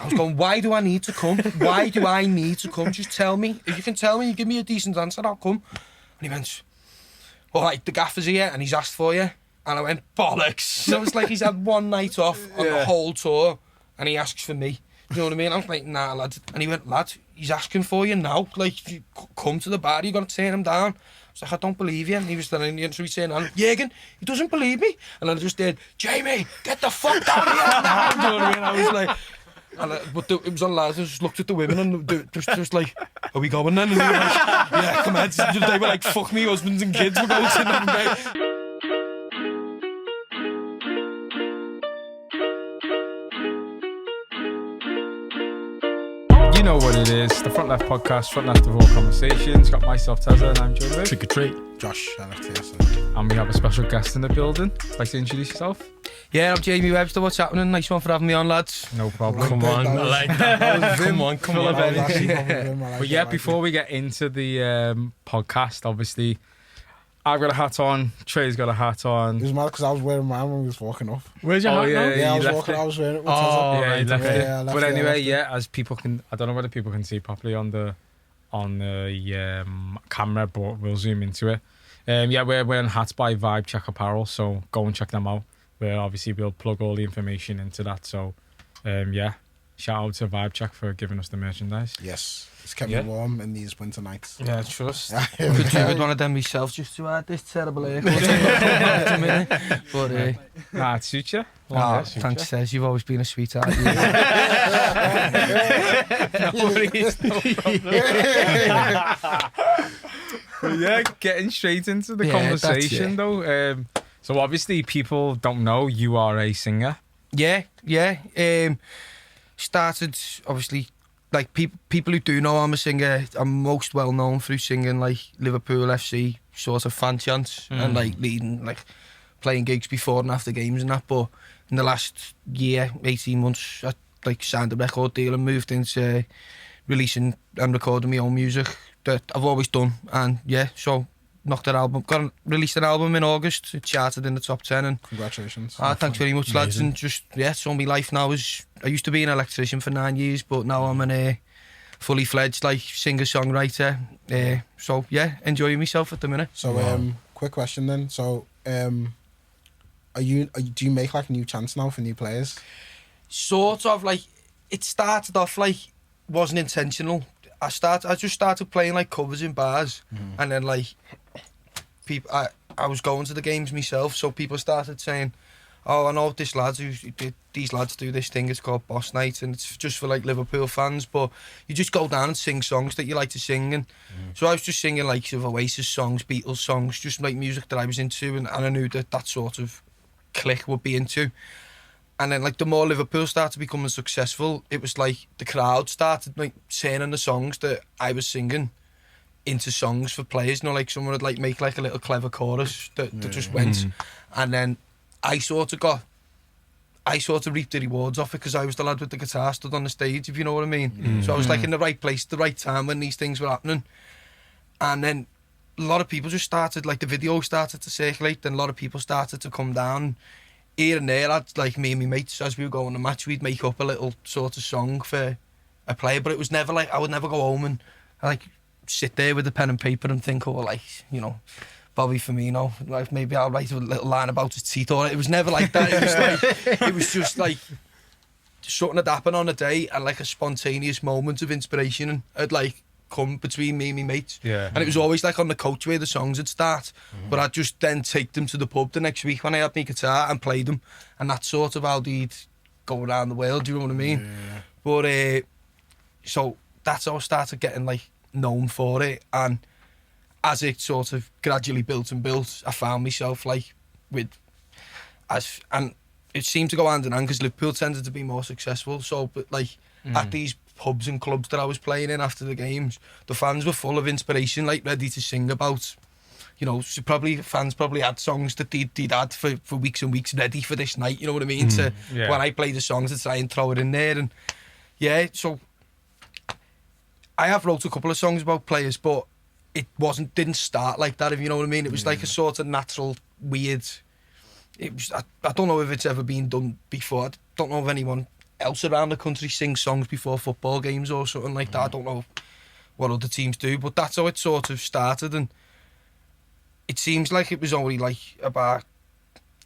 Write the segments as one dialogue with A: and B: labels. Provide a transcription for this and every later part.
A: I was going, why do I need to come? Why do I need to come? Just tell me. If you can tell me, you give me a decent answer, I'll come. And he went, all right, the gaffer's here and he's asked for you. And I went, bollocks. So it's like he's had one night off on the whole tour and he asks for me. You know what I mean? I was like, nah, lad. And he went, lad, he's asking for you now. Like, if you come to the bar, you got to turn him down. I was like, I don't believe you. And he was telling the entry saying, Jurgen, he doesn't believe me. And I just did, Jamie, get the fuck down here now. You know what I mean? I was like, but it was on lads, I just looked at the women and just like, are we going then? And they were like, yeah, come on. They were like, fuck me, husbands and kids, we're going to them day.
B: You know what it is, the Front Left Podcast, Front Left of All Conversations. Got myself, Tezza, and I'm Joe.
C: Trick or treat.
D: Josh, LFC.
B: And we have a special guest in the building. Would like to introduce yourself?
A: Yeah, I'm Jamie Webster. What's happening? Nice one for having me on, lads.
B: No problem.
C: Come on, I like that. Come on.
B: But yeah, before we get into the podcast, obviously, I've got a hat on, Trey's got a hat on.
D: It was mad because I was wearing mine when we was walking off.
B: Where's your hat now?
D: Yeah, I was walking, I was wearing it with
B: Oh, yeah, you left it.
D: Yeah, I left
B: but
D: it,
B: anyway,
D: I left it.
B: yeah, as people can, I don't know whether people can see properly on the camera, but we'll zoom into it. Yeah, we're wearing hats by Vibe Check Apparel, so go and check them out. Where obviously we'll plug all the information into that. So, yeah, shout out to Vibe Check for giving us the merchandise.
D: Yes, it's kept me warm in these winter nights.
A: Yeah, trust. Could do with one of them myself just to add this terrible haircut. But
B: Nah, it suits you.
A: thanks, Tez. You've always been a sweetheart.
B: No worries, no problem. But yeah, getting straight into the conversation though. So obviously people don't know you are a singer.
A: Yeah. Started obviously like people who do know I'm a singer. I'm most well known through singing like Liverpool FC sort of fan chants and like leading like playing gigs before and after games and that. But in the last year, 18 months, I like signed a record deal and moved into releasing and recording my own music that I've always done. And yeah, so knocked that album, released an album in August. It charted in the top 10. And
D: Congratulations.
A: thanks very much, lads. And just so my life now is, I used to be an electrician for 9 years, but now I'm a fully fledged like singer songwriter. So yeah, enjoying myself at the minute.
D: So quick question then. So do you make like new chants now for new players?
A: Sort of, like it started off like wasn't intentional. I just started playing like covers in bars, and then like people, I was going to the games myself, so people started saying, "Oh, I know these lads do this thing. It's called Boss Nights, and it's just for like Liverpool fans. But you just go down and sing songs that you like to sing." And so I was just singing like sort of Oasis songs, Beatles songs, just like music that I was into, and I knew that sort of clique would be into. And then like the more Liverpool started becoming successful, it was like the crowd started like turning the songs that I was singing into songs for players. You know, like someone would like make like a little clever chorus that just went. And then I sort of reaped the rewards off it because I was the lad with the guitar stood on the stage, if you know what I mean. So I was like in the right place at the right time when these things were happening. And then a lot of people just started, like the video started to circulate, and a lot of people started to come down. Here and there, like me and my mates, as we were going to match, we'd make up a little sort of song for a player, but it was never like, I would never go home and like sit there with a pen and paper and think, oh, like, you know, Bobby Firmino, like maybe I'll write a little line about his teeth, or it was never like that. It was like, it was just like something had happened on a day and like a spontaneous moment of inspiration had like come between me and my mates.
B: Yeah.
A: And it was always like on the coach where the songs would start, but I'd just then take them to the pub the next week when I had my guitar and play them, and that's sort of how they'd go around the world, do you know what I mean? Yeah. But so that's how I started getting like known for it, and as it sort of gradually built and built, I found myself like and it seemed to go hand in hand because Liverpool tended to be more successful, so but like at these pubs and clubs that I was playing in after the games, the fans were full of inspiration, like ready to sing about, you know, so fans probably had songs that they'd had for weeks and weeks ready for this night, you know what I mean? When I play the songs to try and throw it in there. And yeah, so I have wrote a couple of songs about players, but it didn't start like that, if you know what I mean. It was like a sort of natural, weird, it was, I don't know if it's ever been done before. I don't know if anyone else around the country sing songs before football games or something like that. I don't know what other teams do, but that's how it sort of started. And it seems like it was only like about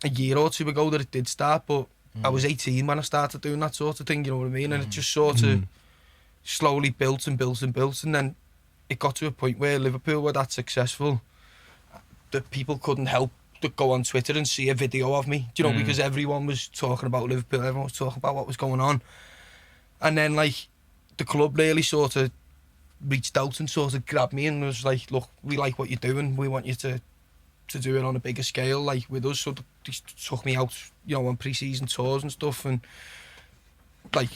A: a year or two ago that it did start, but I was 18 when I started doing that sort of thing, you know what I mean? And it just sort of slowly built and built and built, and then it got to a point where Liverpool were that successful that people couldn't help but go on Twitter and see a video of me, do you know, because everyone was talking about Liverpool, everyone was talking about what was going on. And then like the club really sort of reached out and sort of grabbed me and was like, look, we like what you're doing, we want you to do it on a bigger scale like with us. So they took me out, you know, on pre-season tours and stuff, and like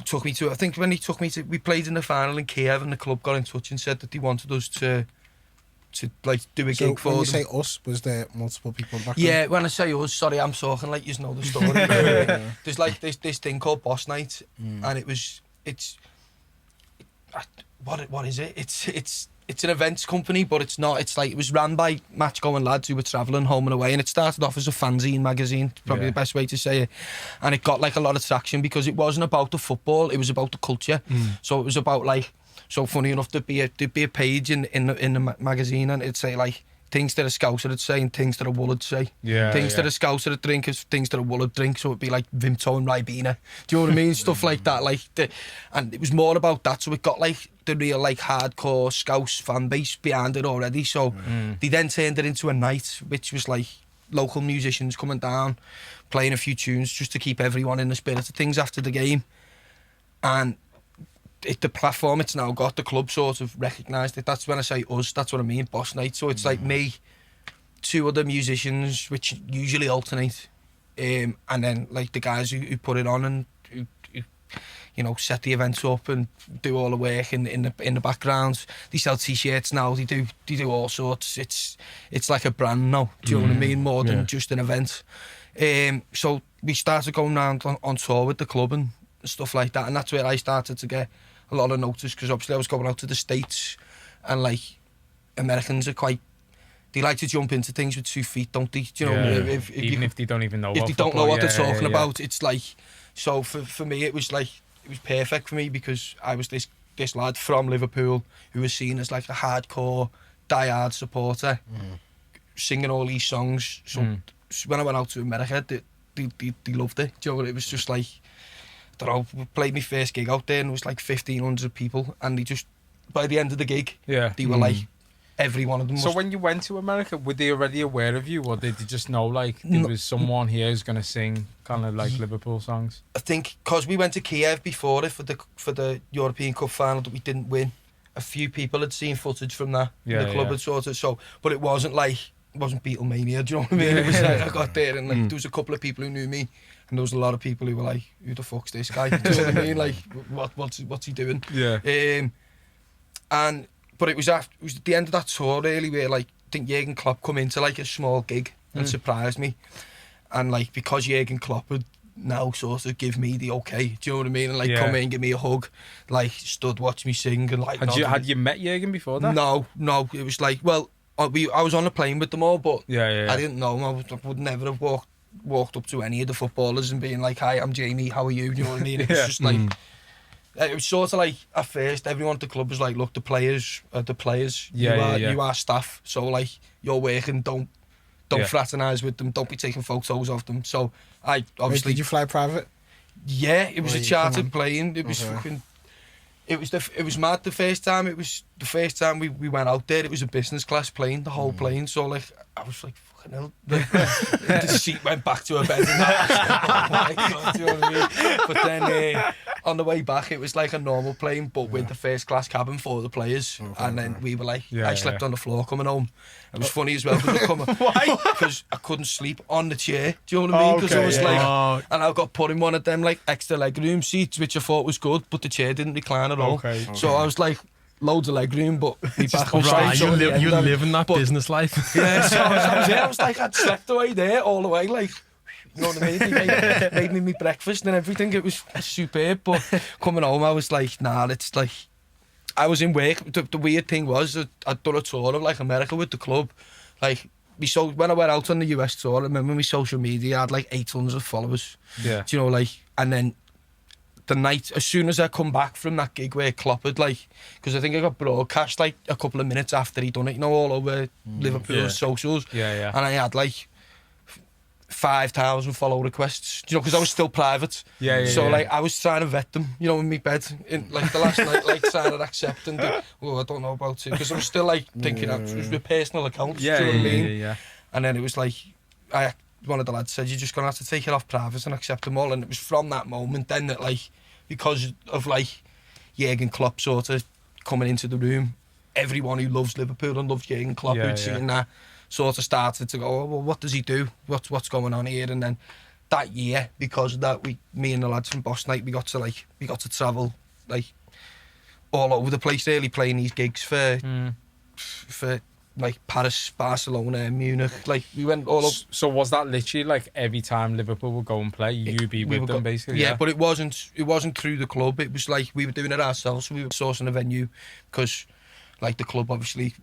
A: took me to, I think when he took me to, we played in the final in Kiev, and the club got in touch and said that they wanted us to like do a gig for them.
D: When you say us, was there multiple people back then?
A: Yeah, when I say us, sorry, I'm talking like you know the story. There's like this thing called Boss Nights, and what is it? It's an events company, but it's not. It's like, it was ran by match-going lads who were travelling home and away, and it started off as a fanzine magazine, probably the best way to say it. And it got like a lot of traction because it wasn't about the football, it was about the culture. So it was about like, so funny enough, there'd be a page in the magazine, and it'd say like things that a Scouser would say and things that a Wool'd say. Things that a Scouser would drink is things that a Wool'd drink. So it'd be like Vimto and Ribena. Do you know what I mean? Stuff like that. Like and it was more about that. So it got like the real like hardcore Scouse fan base behind it already. So they then turned it into a night, which was like local musicians coming down, playing a few tunes just to keep everyone in the spirit of things after the game. And the platform it's now got, the club sort of recognised it. That's when I say us, that's what I mean, Boss Night. So it's like me, two other musicians, which usually alternate, and then like the guys who put it on and who you know, set the events up and do all the work in the background. They sell t-shirts now, they do all sorts. It's like a brand now, do you know what I mean, more than just an event. So we started going around on tour with the club and stuff like that, and that's where I started to get a lot of notice, because obviously I was going out to the States, and like Americans are quite, they like to jump into things with 2 feet, don't they? Do you know, if
B: they don't even know,
A: if they don't know what they're talking about, it's like, so for me it was like, it was perfect for me, because I was this lad from Liverpool who was seen as like a hardcore die-hard supporter, singing all these songs. So when I went out to America, they loved it. Do you know, it was just like, I don't know, played my first gig out there and it was like 1,500 people, and they just, by the end of the gig, they were like, every one of them.
B: So when you went to America, were they already aware of you, or did they just know like there was someone here who's going to sing kind of like Liverpool songs? I
A: think because we went to Kiev before it for the European Cup final that we didn't win, a few people had seen footage from that. The club had sort of, so, but it wasn't Beatlemania, do you know what I mean? It was like, I got there and like there was a couple of people who knew me, and there was a lot of people who were like, who the fuck's this guy? Do you know what I mean? Like, what's he doing? But it was at the end of that tour really, where like I think Jurgen Klopp come into like a small gig and surprised me, and like because Jurgen Klopp would now sort of give me the okay, do you know what I mean? And like come in, give me a hug, like stood, watch me sing, and like.
B: Had you met Jurgen before that?
A: No. It was like, well, I was on a plane with them all, but I didn't know him. I would never have walked up to any of the footballers and being like, "Hi, I'm Jamie. How are you?" Do you know what I mean? It was just like. It was sort of like, at first, everyone at the club was like, look, the players are the players. You are staff. So, like, you're working, don't fraternise with them, don't be taking photos of them. So, I obviously...
D: Wait, did you fly private?
A: Yeah, it was a chartered plane. It was fucking... It was mad the first time. It was the first time we went out there. It was a business class plane, the whole plane. So, like, I was like, fucking hell. The seat went back to her bed and that. Oh my God, do you know what I mean? But then on the way back, it was like a normal plane, but with the first class cabin for the players. And then we were like, I slept on the floor coming home. It was funny as well. Why? Because I couldn't sleep on the chair. Do you know what I mean? Because I was like, and I got put in one of them like extra legroom seats, which I thought was good, but the chair didn't recline at all. So I was like, loads of leg room, but my back was straight.
C: You're living that business life.
A: Yeah, so I was like, I'd slept away there all the way, like, you know what I mean? They made me my breakfast and everything. It was superb, but coming home, I was like, nah, it's like, I was in work. The weird thing was that I'd done a tour of like America with the club. Like, when I went out on the US tour, I remember my social media had like 800 followers. Yeah. Do you know, like, and then the night, as soon as I come back from that gig where Klopp had, like, because I think I got broadcast like a couple of minutes after he'd done it, you know, all over Liverpool's socials.
B: Yeah.
A: And I had like 5,000 follow requests, you know, because I was still private. So like I was trying to vet them, you know, in my bed in like the last night, like trying to accept and I don't know about it, because I was still like thinking it was my personal accounts. Do you know what I mean? And then it was like one of the lads said, you're just gonna have to take it off private and accept them all. And it was from that moment then that, like, because of like Jurgen Klopp sort of coming into the room, everyone who loves Liverpool and loves Jurgen Klopp who'd seen that sort of started to go, oh, well, what does he do? What's going on here? And then that year, because of that, me and the lads from Boss Night, we got to travel like all over the place, really, playing these gigs for like Paris, Barcelona, Munich. Like we went all up.
B: So was that literally like every time Liverpool would go and play, you'd be with them basically?
A: Yeah, but it wasn't through the club. It was like we were doing it ourselves. So we were sourcing a venue because, like, the club obviously,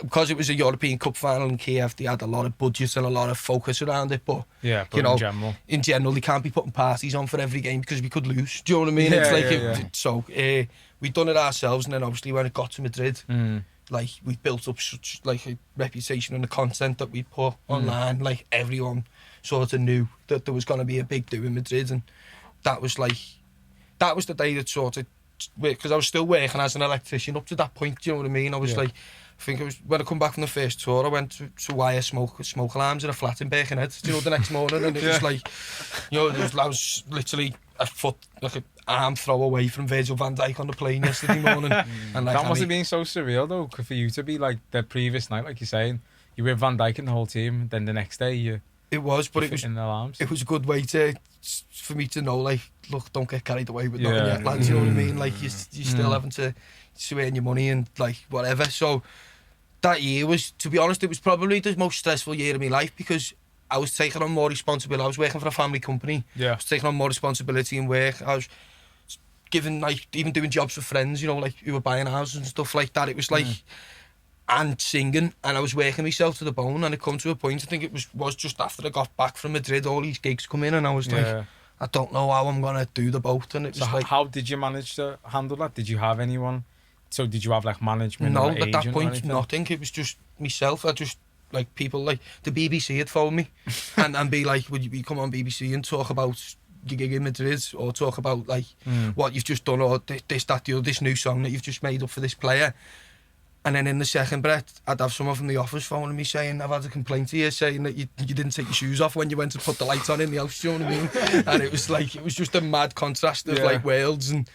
A: because it was a European Cup final in Kiev, they had a lot of budget and a lot of focus around it. But
B: but
A: you know,
B: in
A: general, they can't be putting parties on for every game because we could lose. Do you know what I mean? So we done it ourselves, and then obviously when it got to Madrid, like we built up such like a reputation and the content that we put online. Like everyone sort of knew that there was going to be a big do in Madrid, and that was the day that sort of, because I was still working as an electrician up to that point. Do you know what I mean? I was like, I think it was when I come back from the first tour, I went to wire smoke alarms in a flat in Birkenhead, you know, the next morning, and it was like, you know, I was literally a foot, like an arm throw away from Virgil van Dijk on the plane yesterday morning. And like,
B: that must have been so surreal though, for you to be like the previous night, like you're saying, you were with Van Dijk and the whole team, then the next day it was
A: in the alarms. It was a good way for me to know, like, look, don't get carried away with nothing yet, lads. You know what I mean? Like you're still having to earn your money and like whatever. So that year was, to be honest, it was probably the most stressful year of my life, because I was taking on more responsibility. I was working for a family company. I was taking on more responsibility in work. I was given, like, even doing jobs for friends, you know, like who were buying houses and stuff like that. It was like, and singing, and I was working myself to the bone. And it come to a point, I think it was just after I got back from Madrid, all these gigs come in, and I was like, I don't know how I'm gonna do the both. And it was like,
B: how did you manage to handle that? Did you have anyone? So did you have like management?
A: No,
B: or
A: at that point, nothing. It was just myself. I just, like, people like the BBC had phoned me and be like, would you come on BBC and talk about your gig in Madrid, or talk about like what you've just done, or this new song that you've just made up for this player. And then in the second breath, I'd have someone from the office phoning me saying, I've had a complaint to you, saying that you didn't take your shoes off when you went to put the lights on in the house. Do you know what I mean? And it was like, it was just a mad contrast of like worlds, and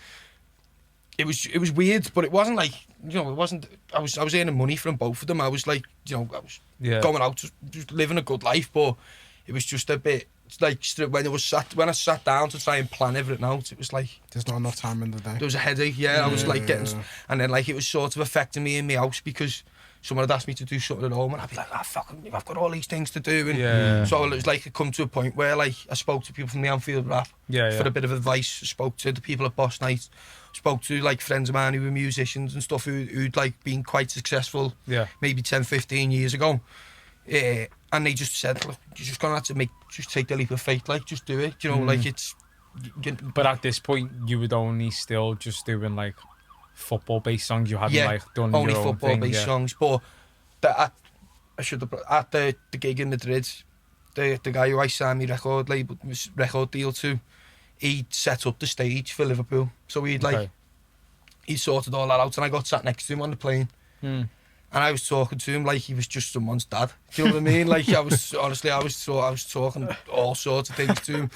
A: it was weird, but it wasn't like, you know, it wasn't. I was earning money from both of them. I was like, you know, I was going out, just living a good life, but it was just a bit like when I sat down to try and plan everything out, it was like
D: there's not enough time in the day.
A: There was a headache. I was like getting, and then like it was sort of affecting me in my house, because someone had asked me to do something at home, and I'd be like, fucking, I've got all these things to do, and so it was like it come to a point where like I spoke to people from the Anfield Rap for a bit of advice. I spoke to the people at Boss Night. Spoke to like friends of mine who were musicians and stuff who'd like been quite successful maybe 10-15 years ago, and they just said, look, you're just gonna have to take the leap of faith, like just do it, you know, like it's.
B: But at this point you would only still just doing like football based songs. You hadn't like done
A: only
B: your own
A: football based songs. But at the gig in Madrid, the guy who I signed my record deal to, he set up the stage for Liverpool. So he sorted all that out, and I got sat next to him on the plane. And I was talking to him like he was just someone's dad. Do you know what I mean? Like I was talking all sorts of things to him.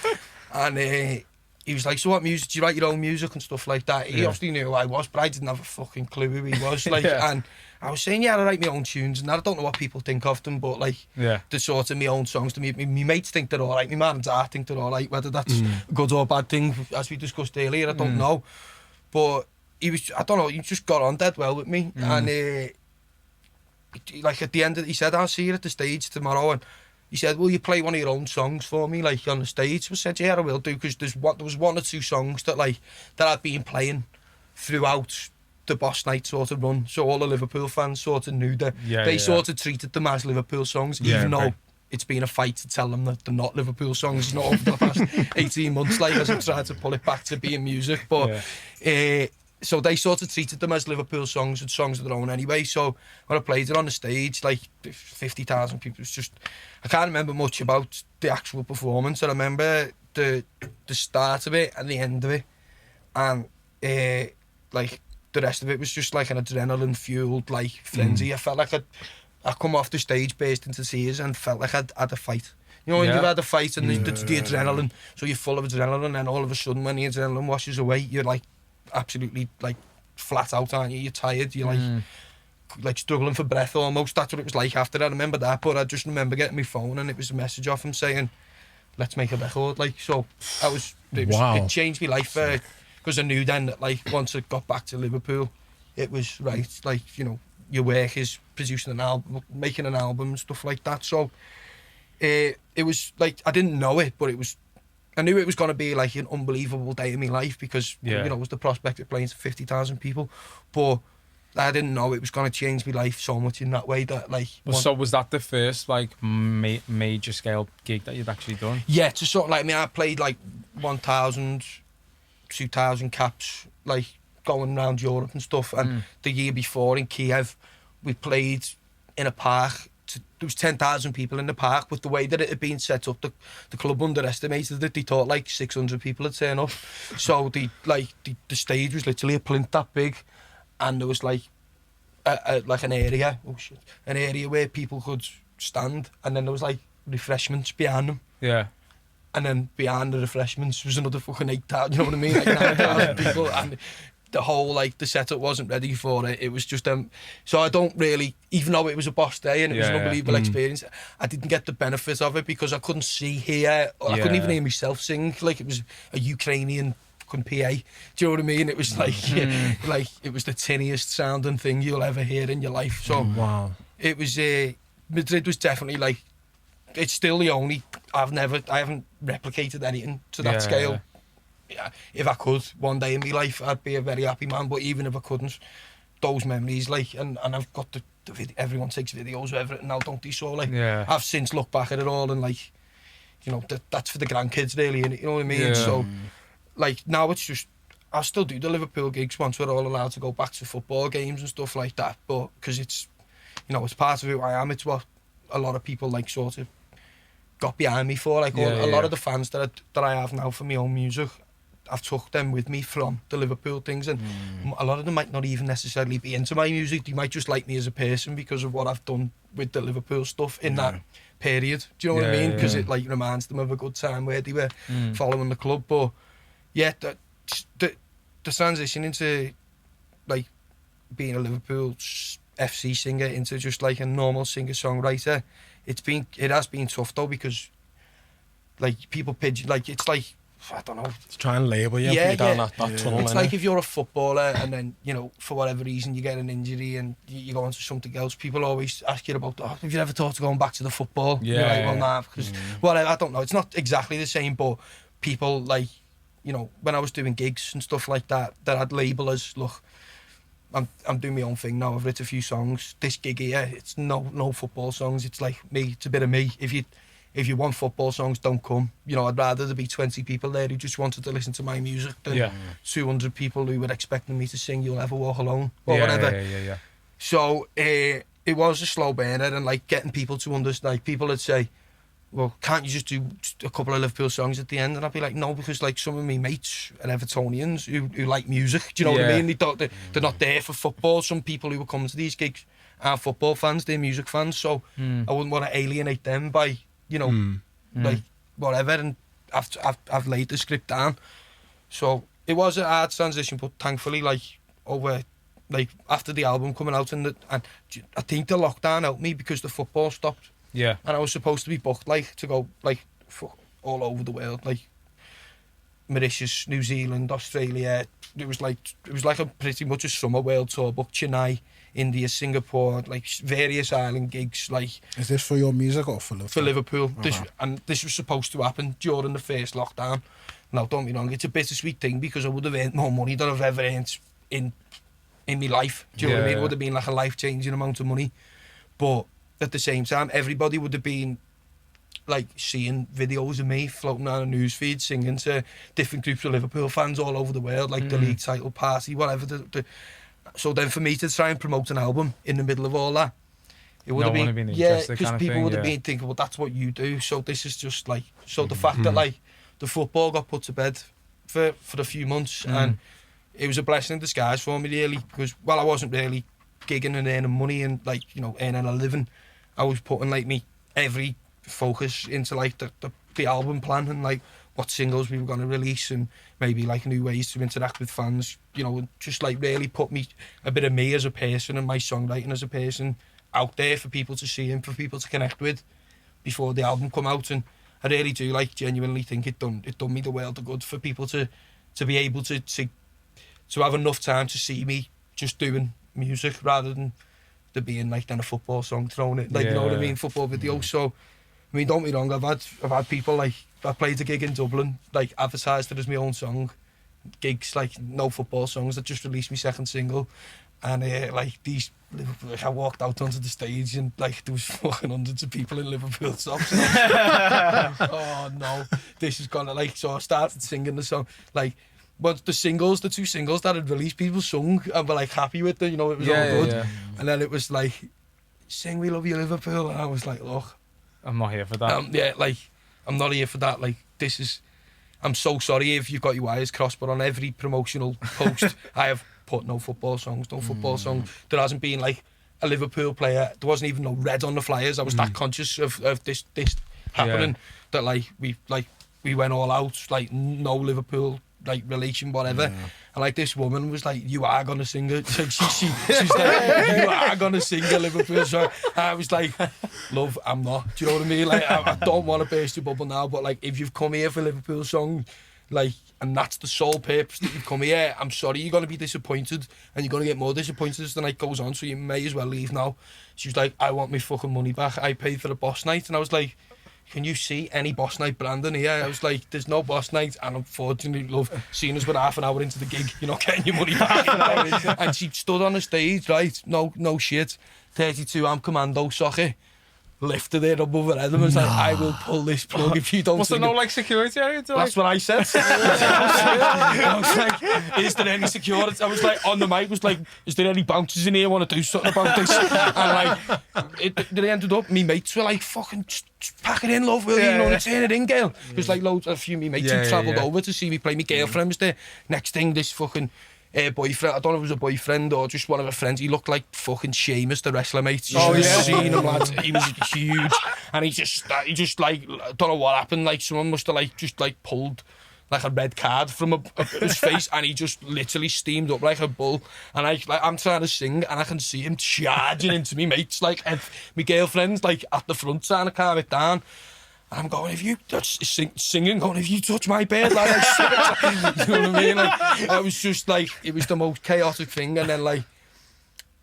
A: And he was like, so what music, do you write your own music and stuff like that? He obviously knew who I was, but I didn't have a fucking clue who he was. Like, and I was saying, I write my own tunes, and I don't know what people think of them, but like the sort of my own songs to me, my mates think they're all right, my man and dad think they're all right, whether that's a good or bad thing, as we discussed earlier, I don't know. But he just got on dead well with me, and like at the end he said, I'll see you at the stage tomorrow, and he said, will you play one of your own songs for me, like on the stage? I said, yeah, I will do, because there was one or two songs that I'd been playing throughout the Boss Night sort of run, so all the Liverpool fans sort of knew that they sort of treated them as Liverpool songs, even though it's been a fight to tell them that they're not Liverpool songs, not over the past 18 months, like, as I tried to pull it back to being music. But so they sort of treated them as Liverpool songs and songs of their own anyway. So when I played it on the stage, like 50,000 people, it was just, I can't remember much about the actual performance. I remember the start of it and the end of it, and like the rest of it was just like an adrenaline fueled like frenzy. I felt like I come off the stage, burst into tears, and felt like I'd had a fight. You know, when you've had a fight and the adrenaline, so you're full of adrenaline, and then all of a sudden when the adrenaline washes away, you're like absolutely like flat out, aren't you? You're tired, you're like struggling for breath almost. That's what it was like after. I remember that, but I just remember getting my phone and it was a message off him saying, let's make a record. Like, so it changed my life, because I knew then that like once I got back to Liverpool, it was right, like, you know, your work is producing an album, making an album and stuff like that. So it was like, I didn't know it, but I knew it was going to be like an unbelievable day in my life, because you know, it was the prospect of playing to 50,000 people, but I didn't know it was going to change my life so much in that way that like.
B: So was that the first like major scale gig that you'd actually done? Yeah,
A: to sort of like, I mean, I played like 1,000, 2,000 caps, like going around Europe and stuff. And the year before in Kiev, we played in a park. There was 10,000 people in the park, but the way that it had been set up, the club underestimated it. They thought like 600 people had turned up. So the stage was literally a plinth that big, and there was like an area, an area where people could stand, and then there was like refreshments behind them. Yeah. And then behind the refreshments was another fucking 8,000, you know what I mean? Like 9,000 people, and the whole, like, the setup wasn't ready for it. It was just, so I don't really, even though it was a boss day and it was an unbelievable experience, I didn't get the benefit of it because I couldn't hear, or I couldn't even hear myself sing. Like, it was a Ukrainian fucking PA. Do you know what I mean? It was like, like, it was the tinniest sounding thing you'll ever hear in your life. So, it was, Madrid was definitely like, it's still the only, I haven't replicated anything to that scale. Yeah, if I could one day in my life, I'd be a very happy man. But even if I couldn't, those memories, like, and I've got the video, everyone takes videos of everything now, don't they? So like, I've since looked back at it all and like, you know, that's for the grandkids really, and you know what I mean. So like now it's just, I'll still do the Liverpool gigs once we're all allowed to go back to football games and stuff like that. But because it's, you know, it's part of who I am. It's what a lot of people like sort of got behind me for. Like a lot of the fans that I have now for my own music, I've took them with me from the Liverpool things, and a lot of them might not even necessarily be into my music. They might just like me as a person because of what I've done with the Liverpool stuff in that period. Do you know what I mean? Because it like reminds them of a good time where they were following the club. But yeah, the transition into like being a Liverpool FC singer into just like a normal singer-songwriter, it has been tough though, because like people pigeon, like it's like, I don't know,
C: to try and label you, put you down that tunnel.
A: It's like if you're a footballer and then, you know, for whatever reason you get an injury and you go on to something else, people always ask you about, have you ever thought of going back to the football? You're like, well, nah, because, well, I don't know, it's not exactly the same, but people like, you know, when I was doing gigs and stuff like that I'd label as, look, I'm doing my own thing now, I've written a few songs, this gig here, it's no football songs, it's like me, it's a bit of me. If you want football songs, don't come. You know, I'd rather there be 20 people there who just wanted to listen to my music than 200 people who were expecting me to sing You'll Never Walk Alone or whatever. So it was a slow burner, and like getting people to understand, like people would say, well, can't you just do a couple of Liverpool songs at the end? And I'd be like, no, because like some of my mates are Evertonians who like music, do you know what I mean? They thought they're not there for football. Some people who were coming to these gigs are football fans, they're music fans, so I wouldn't want to alienate them by, you know, like whatever, and I've laid the script down. So it was a hard transition, but thankfully, like over, like after the album coming out, and I think the lockdown helped me because the football stopped. Yeah. And I was supposed to be booked, like to go like all over the world, like Mauritius, New Zealand, Australia. It was like a pretty much a summer world tour, booked Chennai, India, Singapore, like various island gigs. Like,
D: is this for your music or for Liverpool?
A: For Liverpool. This was supposed to happen during the first lockdown. Now, don't be wrong, it's a bittersweet thing because I would have earned more money than I've ever earned in my life. Do you know what I mean? It would have been like a life-changing amount of money. But at the same time, everybody would have been like seeing videos of me floating around a newsfeed singing to different groups of Liverpool fans all over the world, like the league title party, whatever. So then for me to try and promote an album in the middle of all that, it would have been because people would have been thinking, well, that's what you do. So this is just like, so the fact that like the football got put to bed for a few months, and it was a blessing in disguise for me really, because while I wasn't really gigging and earning money and like, you know, earning a living, I was putting like me every focus into like the album plan and like what singles we were going to release and maybe like new ways to interact with fans, you know, and just like really put me a bit of me as a person and my songwriting as a person out there for people to see and for people to connect with before the album come out. And I really do like genuinely think it done me the world of good for people to be able to have enough time to see me just doing music rather than there being like then a football song thrown it, like, you know what I mean, football video. So I mean, don't get me wrong, I've had people like, I played a gig in Dublin, like advertised it as my own song, gigs like no football songs, that just released my second single, and like these, like, I walked out onto the stage and like there was fucking hundreds of people in Liverpool shops. Oh no, this is gonna like, so I started singing the song, like, but the two singles that had released, people sung and were like happy with them, you know, it was all good. And then it was like, sing We Love You Liverpool, and I was like, look,
B: I'm not here for that.
A: Like, I'm not here for that. Like, this is, I'm so sorry if you've got your wires crossed, but on every promotional post, I have put no football songs. There hasn't been like a Liverpool player. There wasn't even no red on the flyers. I was that conscious of this happening that like we went all out, like no Liverpool like relation, whatever. And like this woman was like, you are gonna sing it. She's like, you are gonna sing a Liverpool song. And I was like, love, I'm not. Do you know what I mean? Like, I don't want to burst your bubble now, but like, if you've come here for a Liverpool song, like, and that's the sole purpose that you've come here, I'm sorry, you're gonna be disappointed, and you're gonna get more disappointed as the night goes on, so you may as well leave now. She was like, I want my fucking money back. I paid for the Boss Night. And I was like, can you see any Boss Night brand in here? I was like, there's no Boss Night, and unfortunately, love, seeing us with half an hour into the gig, you're not getting your money back. And she stood on the stage, right? No shit. 32 amp commando socket, lifted it above her head and was like, I will pull this plug if you don't.
B: Was there no like security area?
A: That's what I said. I was like, is there any security? I was like, on the mic, was like, is there any bouncers in here want to do something about this? And like, it ended up, me mates were like, fucking pack it in, love, will you? You know, turn it in, girl. There's like a few of me mates who travelled over to see me play. My girlfriend was there. Next thing, this fucking boyfriend, I don't know if it was a boyfriend or just one of her friends, he looked like fucking Sheamus, the wrestler, mate. You should have seen him, lads. He was huge, and he just like, I don't know what happened, like someone must have like just like pulled like a red card from his face, and he just literally steamed up like a bull. And I'm trying to sing, and I can see him charging into me mates, like, and my girlfriend's like at the front trying to calm it down. And I'm going, if you singing, going, if you touch my bed, like, you know what I mean? Like, I was just like, it was the most chaotic thing. And then, like,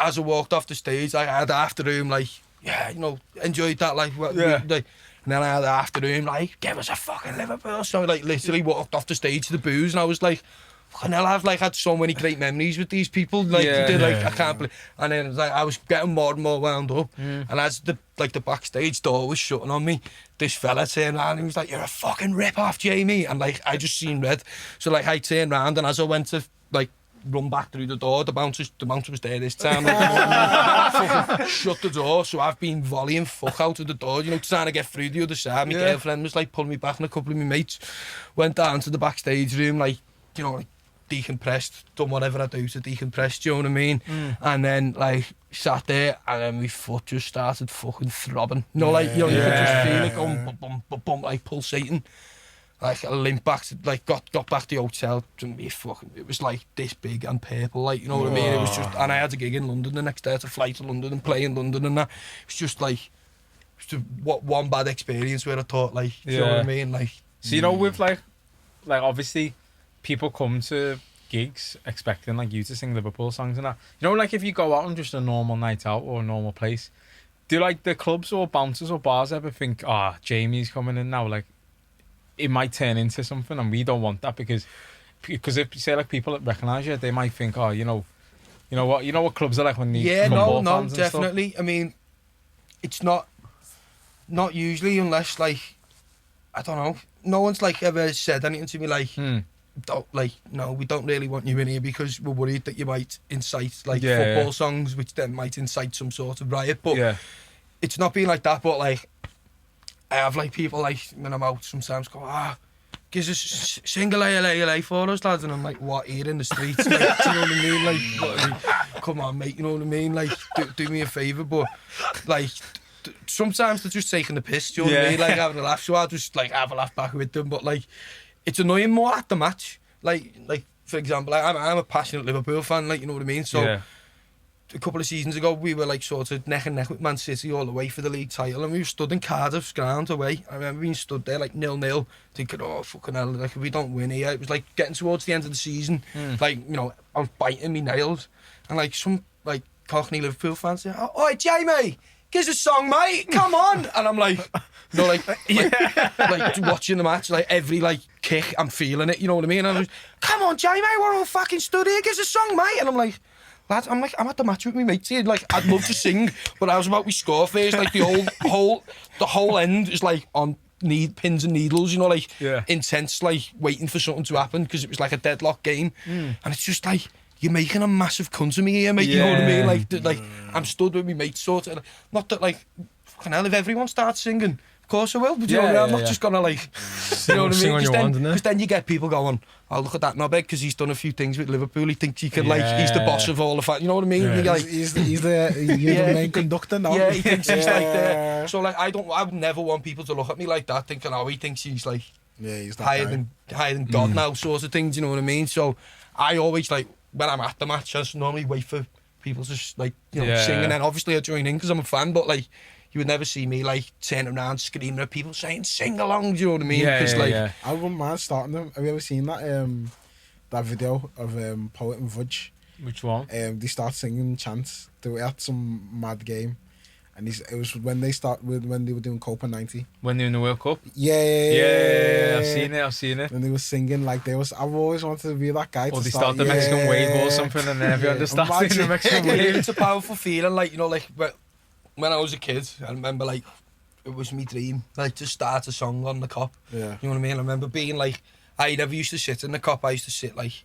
A: as I walked off the stage, I had after him, like, yeah, you know, enjoyed that, like, like, and then I had after him, like, give us a fucking Liverpool song. Like, literally walked off the stage to the booze, and I was like, fucking hell, I've like had so many great memories with these people. Like, I can't believe. And then it was like, I was getting more and more wound up. And as the backstage door was shutting on me, this fella turned around and he was like, you're a fucking rip-off, Jamie. And like, I just seen red. So like, I turned around, and as I went to like run back through the door, the bouncer was there this time. Like, fucking shut the door. So I've been volleying fuck out of the door, you know, trying to get through the other side. My girlfriend was like pulling me back, and a couple of my mates went down to the backstage room, like, you know, like, decompressed, done whatever I do to decompress, do you know what I mean? And then like sat there, and then my foot just started fucking throbbing. You know, like, you know, you could just feel it going bum, bum, bum, bum, like pulsating. Like, I limped back to, like, got back to the hotel, and it was like this big and purple, like, you know what I mean? It was just, and I had a gig in London the next day, to fly to London and play in London, and that. It's just like, what one bad experience where I thought, like, do you know what I mean? Like,
B: so, you know, with like obviously people come to gigs expecting like you to sing Liverpool songs and that. You know, like if you go out on just a normal night out or a normal place, do like the clubs or bouncers or bars ever think, Jamie's coming in now, like it might turn into something, and we don't want that, because if you say like people that recognise you, they might think, you know what clubs are like when they
A: no, definitely. I mean, it's not Not usually, unless like, I don't know. No one's like ever said anything to me like, no, we don't really want you in here because we're worried that you might incite like football songs, which then might incite some sort of riot. But it's not been like that. But like, I have like people like when I'm out sometimes go, gives us single LA for us, lads, and I'm like, what, here in the streets? Like, do you know what I mean? Like, come on, mate, you know what I mean? Like, do me a favour, but like, sometimes they're just taking the piss, do you know what I mean? Like, having a laugh, so I'll just like have a laugh back with them, but like, it's annoying more at the match. Like for example, I'm a passionate Liverpool fan, like, you know what I mean? So, a couple of seasons ago, we were like sort of neck and neck with Man City all the way for the league title, and we were stood in Cardiff's ground away. I remember being stood there like 0-0, thinking, oh fucking hell, like if we don't win here, it was like getting towards the end of the season, like, you know, I was biting my nails, and like some like Cockney Liverpool fans say, "Oh, Jamie, give us a song, mate, come on," and I'm like, you know, like watching the match, like every like kick, I'm feeling it, you know what I mean? And I was, come on, Jamie, we're all fucking stood here, give us a song, mate, and I'm like, lads, I'm at the match with me mates here. Like, I'd love to sing, but I was about we score first. Like, the whole end is like on pins and needles, you know, like intense, like waiting for something to happen because it was like a deadlock game, and it's just like, you're making a massive cunt of me here, mate. You know what I mean? Like I'm stood with me mates, sort of. Not that like, fucking hell, if everyone starts singing, of course I will. But you know what I mean? I'm not just gonna like, you know what I mean? Because then you get people going, oh, look at that knobhead, because he's done a few things with Liverpool. He thinks he can like, he's the boss of all the you know what I mean?
D: Yeah. Like, he's the main conductor now.
A: Yeah, he thinks he's like there. So like, I would never want people to look at me like that, thinking, oh, he thinks he's like,
D: he's
A: higher than God now, sort of things. You know what I mean? So I always like, when I'm at the match, I just normally wait for people to like, you know, sing, and then obviously I join in because I'm a fan. But like, you would never see me like turning around screaming at people saying sing along. Do you know what I mean?
D: I wouldn't mind starting them. Have you ever seen that video of Poet and Fudge?
B: Which one?
D: They start singing chants. They were at some mad game, and it was when they were doing Copa 90.
B: When they were in the World Cup?
D: Yeah.
B: I've seen it.
D: And they were singing like I've always wanted to be that guy.
B: Or they start the Mexican wave or something, and then everyone just starts singing the Mexican wave.
A: It's a powerful feeling, like, you know, like when I was a kid, I remember like it was my dream, like, to start a song on the Cop.
D: Yeah.
A: You know what I mean? I remember being like, I never used to sit in the Cop. I used to sit like,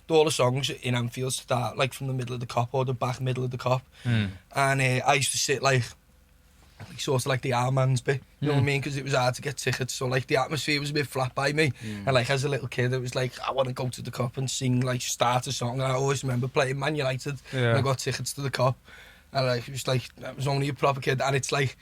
A: all the songs in Anfield start like from the middle of the Cop or the back middle of the Cop, and I used to sit like sort of like the Armand's bit, you know what I mean? Because it was hard to get tickets, so like the atmosphere was a bit flat by me, and like as a little kid, it was like, I want to go to the Cop and sing, like, start a song. And I always remember playing Man United, and I got tickets to the Cop, and like it was like, I was only a proper kid, and it's like,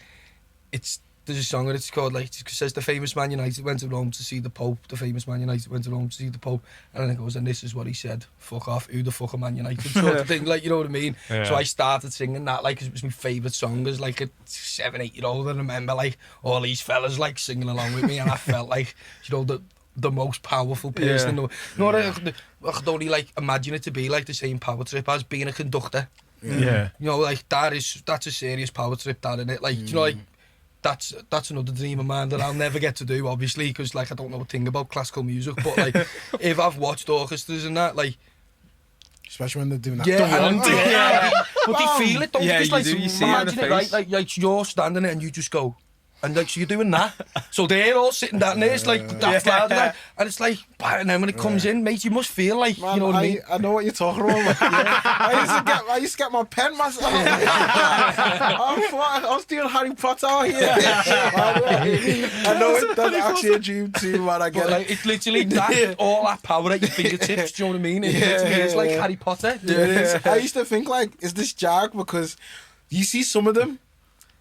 A: there's a song and it's called like, it says the famous Man United went to Rome to see the Pope, the famous Man United went to Rome to see the Pope, and then it goes, and this is what he said, fuck off, who the fuck are Man United, sort of thing, like, you know what I mean? So I started singing that, like, 'cause it was my favourite song as like a 7-8-year-old, and I remember like all these fellas like singing along with me, and I felt like, you know, the most powerful person. You know what I could only like imagine it to be like the same power trip as being a conductor. You know, like that's a serious power trip, that, innit? Like, you know, like, that's another dream of mine that I'll never get to do, obviously, because like I don't know a thing about classical music, but like if I've watched orchestras and that, like,
D: especially when they're doing that,
A: but they feel it, don't they? Because like,
B: you see
A: imagine it, right? Like you're standing there and you just go, and like, so you're doing that, so they're all sitting down there, it's like that's loud, like, and it's like, and then when it comes in, mate, you must feel like, man, you know what I mean?
D: I know what you're talking about. I used to get my pen myself. I was doing Harry Potter here. I know that's actually a dream too, man. I get it.
A: Like, it's literally that, all that power at your fingertips. Do you know what I mean? It's like Harry Potter.
D: I used to think like, is this Jag? Because you see some of them,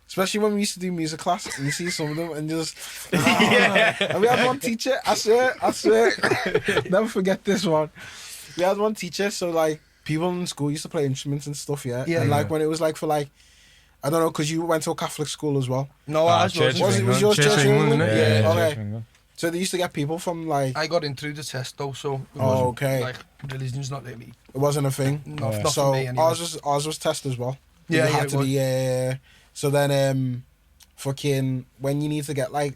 D: especially when we used to do music class, and you see some of them and just, and we had one teacher, I swear, never forget this one. We had one teacher, so like, people in school used to play instruments and stuff, and like, when it was like for like, I don't know, because you went to a Catholic school as well.
A: No, I was
D: yours Church of England?
B: Yeah,
D: okay. So they used to get people from like...
A: I got in through the test though, so it wasn't, like, religion's not really...
D: It wasn't a thing?
A: Not for me anyway.
D: Ours was test as well.
A: Yeah, it was.
D: So then fucking when you need to get like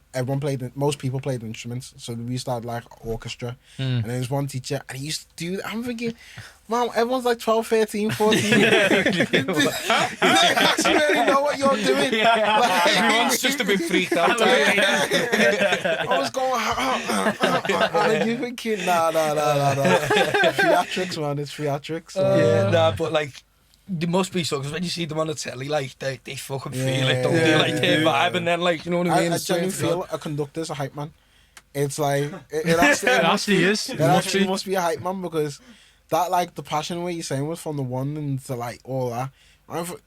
D: most people played instruments, so we started like orchestra, and there's one teacher and he used to do that. I'm thinking, Mom, everyone's like 12, 13, 14. You actually really know what you're doing.
A: Everyone's just a bit freaked out.
D: I was going, and you thinking, nah. Theatrics, man, it's theatrics.
A: But like, there must be so, because when you see them on the telly, like, they fucking feel it, don't they? Like, their vibe, and then, like, you know what I mean?
D: I genuinely feel a conductor's a hype man. It's like, it actually is. It actually must be a hype man, because that, like, the passion, what you're saying was from the one and to, like, all that.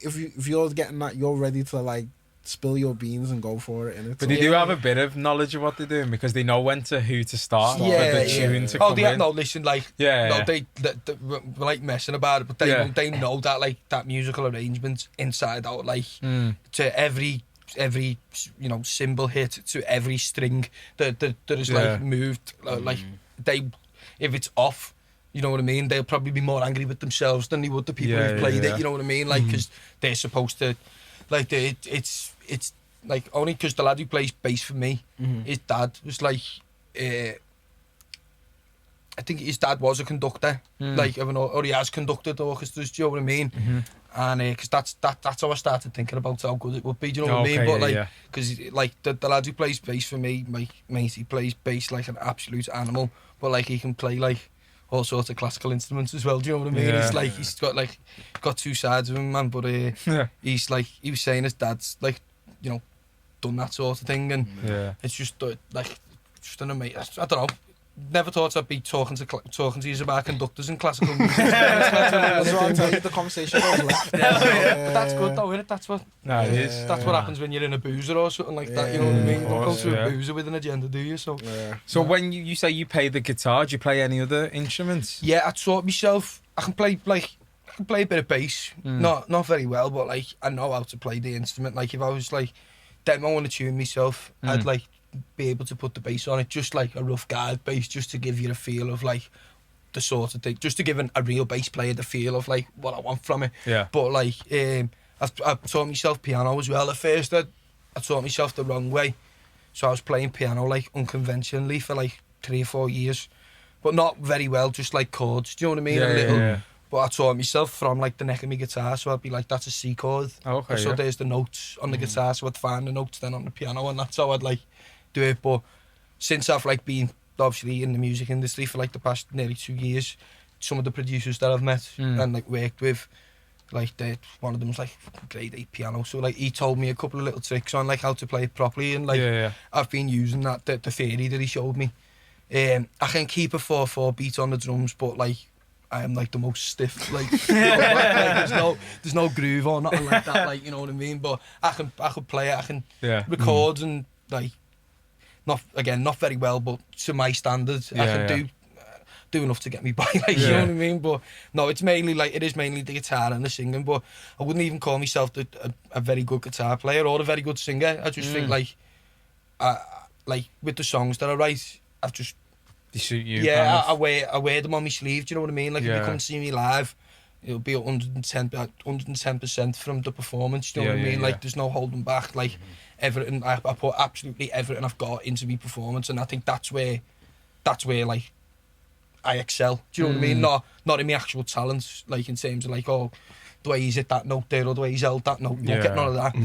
D: If you're getting that, you're ready to, like, spill your beans and go for it.
B: But they do have a bit of knowledge of what they're doing, because they know who to start.
A: Yeah,
B: the tune to come
A: they have no listen, like,
B: yeah.
A: No, they we're like messing about it, but they know that, like, that musical arrangement inside out, like, to every you know, cymbal hit, to every string that is like moved, like if it's off, you know what I mean, they'll probably be more angry with themselves than they would the people who've played it, you know what I mean, like, because they're supposed to, like, it's like, only because the lad who plays bass for me, his dad was like, I think his dad was a conductor, like, or he has conducted orchestras, do you know what I mean? And because that's how I started thinking about how good it would be, do you know what I mean? But like, because like the lad who plays bass for me, my mate, he plays bass like an absolute animal, but like he can play like all sorts of classical instruments as well, do you know what I mean? It's like he's got two sides of him, man, but he's like, he was saying his dad's like, you know, done that sort of thing, and it's just like, just an amazing, I don't know, never thought I'd be talking to you about conductors and classical music.
D: That's what I'm telling you, the conversation goes left.
A: But that's good though, isn't it? That's what that's what happens when you're in a boozer or something like that, you know what I mean? You don't go to a boozer with an agenda, do you? So
B: when you say you play the guitar, do you play any other instruments?
A: Yeah, I taught myself, I can play a bit of bass, not very well, but like I know how to play the instrument. Like if I was like demoing a tune myself, I'd like be able to put the bass on it, just like a rough guard bass, just to give you a feel of like the sort of thing, just to give a real bass player the feel of like what I want from it. But like I've taught myself piano as well. At first I taught myself the wrong way, so I was playing piano like unconventionally for like 3 or 4 years, but not very well, just like chords, do you know what I mean? A little. But I taught myself from like the neck of my guitar, so I'd be like, that's a C chord. So there's the notes on the guitar, so I'd find the notes then on the piano, and that's how I'd like do it. But since I've like been obviously in the music industry for like the past nearly 2 years, some of the producers that I've met and like worked with, like one of them was like grade 8 piano, so like he told me a couple of little tricks on like how to play it properly, and like I've been using that, the theory that he showed me. I can keep a 4/4 beat on the drums, but like I am like the most stiff, like, you know, like there's no groove or nothing like that, like, you know what I mean. But I can play it, I can record and like not very well, but to my standards, I can do enough to get me by, like, you know what I mean. But no, it is mainly the guitar and the singing. But I wouldn't even call myself a very good guitar player or a very good singer. I just think like with the songs that I write, I've just
B: they suit you.
A: Yeah, I wear them on my sleeve. Do you know what I mean? Like if you come and see me live, it'll be 110% from the performance. Do you know what I mean? Like there's no holding back. Like everything, I put absolutely everything I've got into my performance, and I think that's where like I excel. Do you know what I mean? Not in my actual talents, like in terms of like, oh, the way he's hit that note there, or the way he's held that note. You won't get none of that.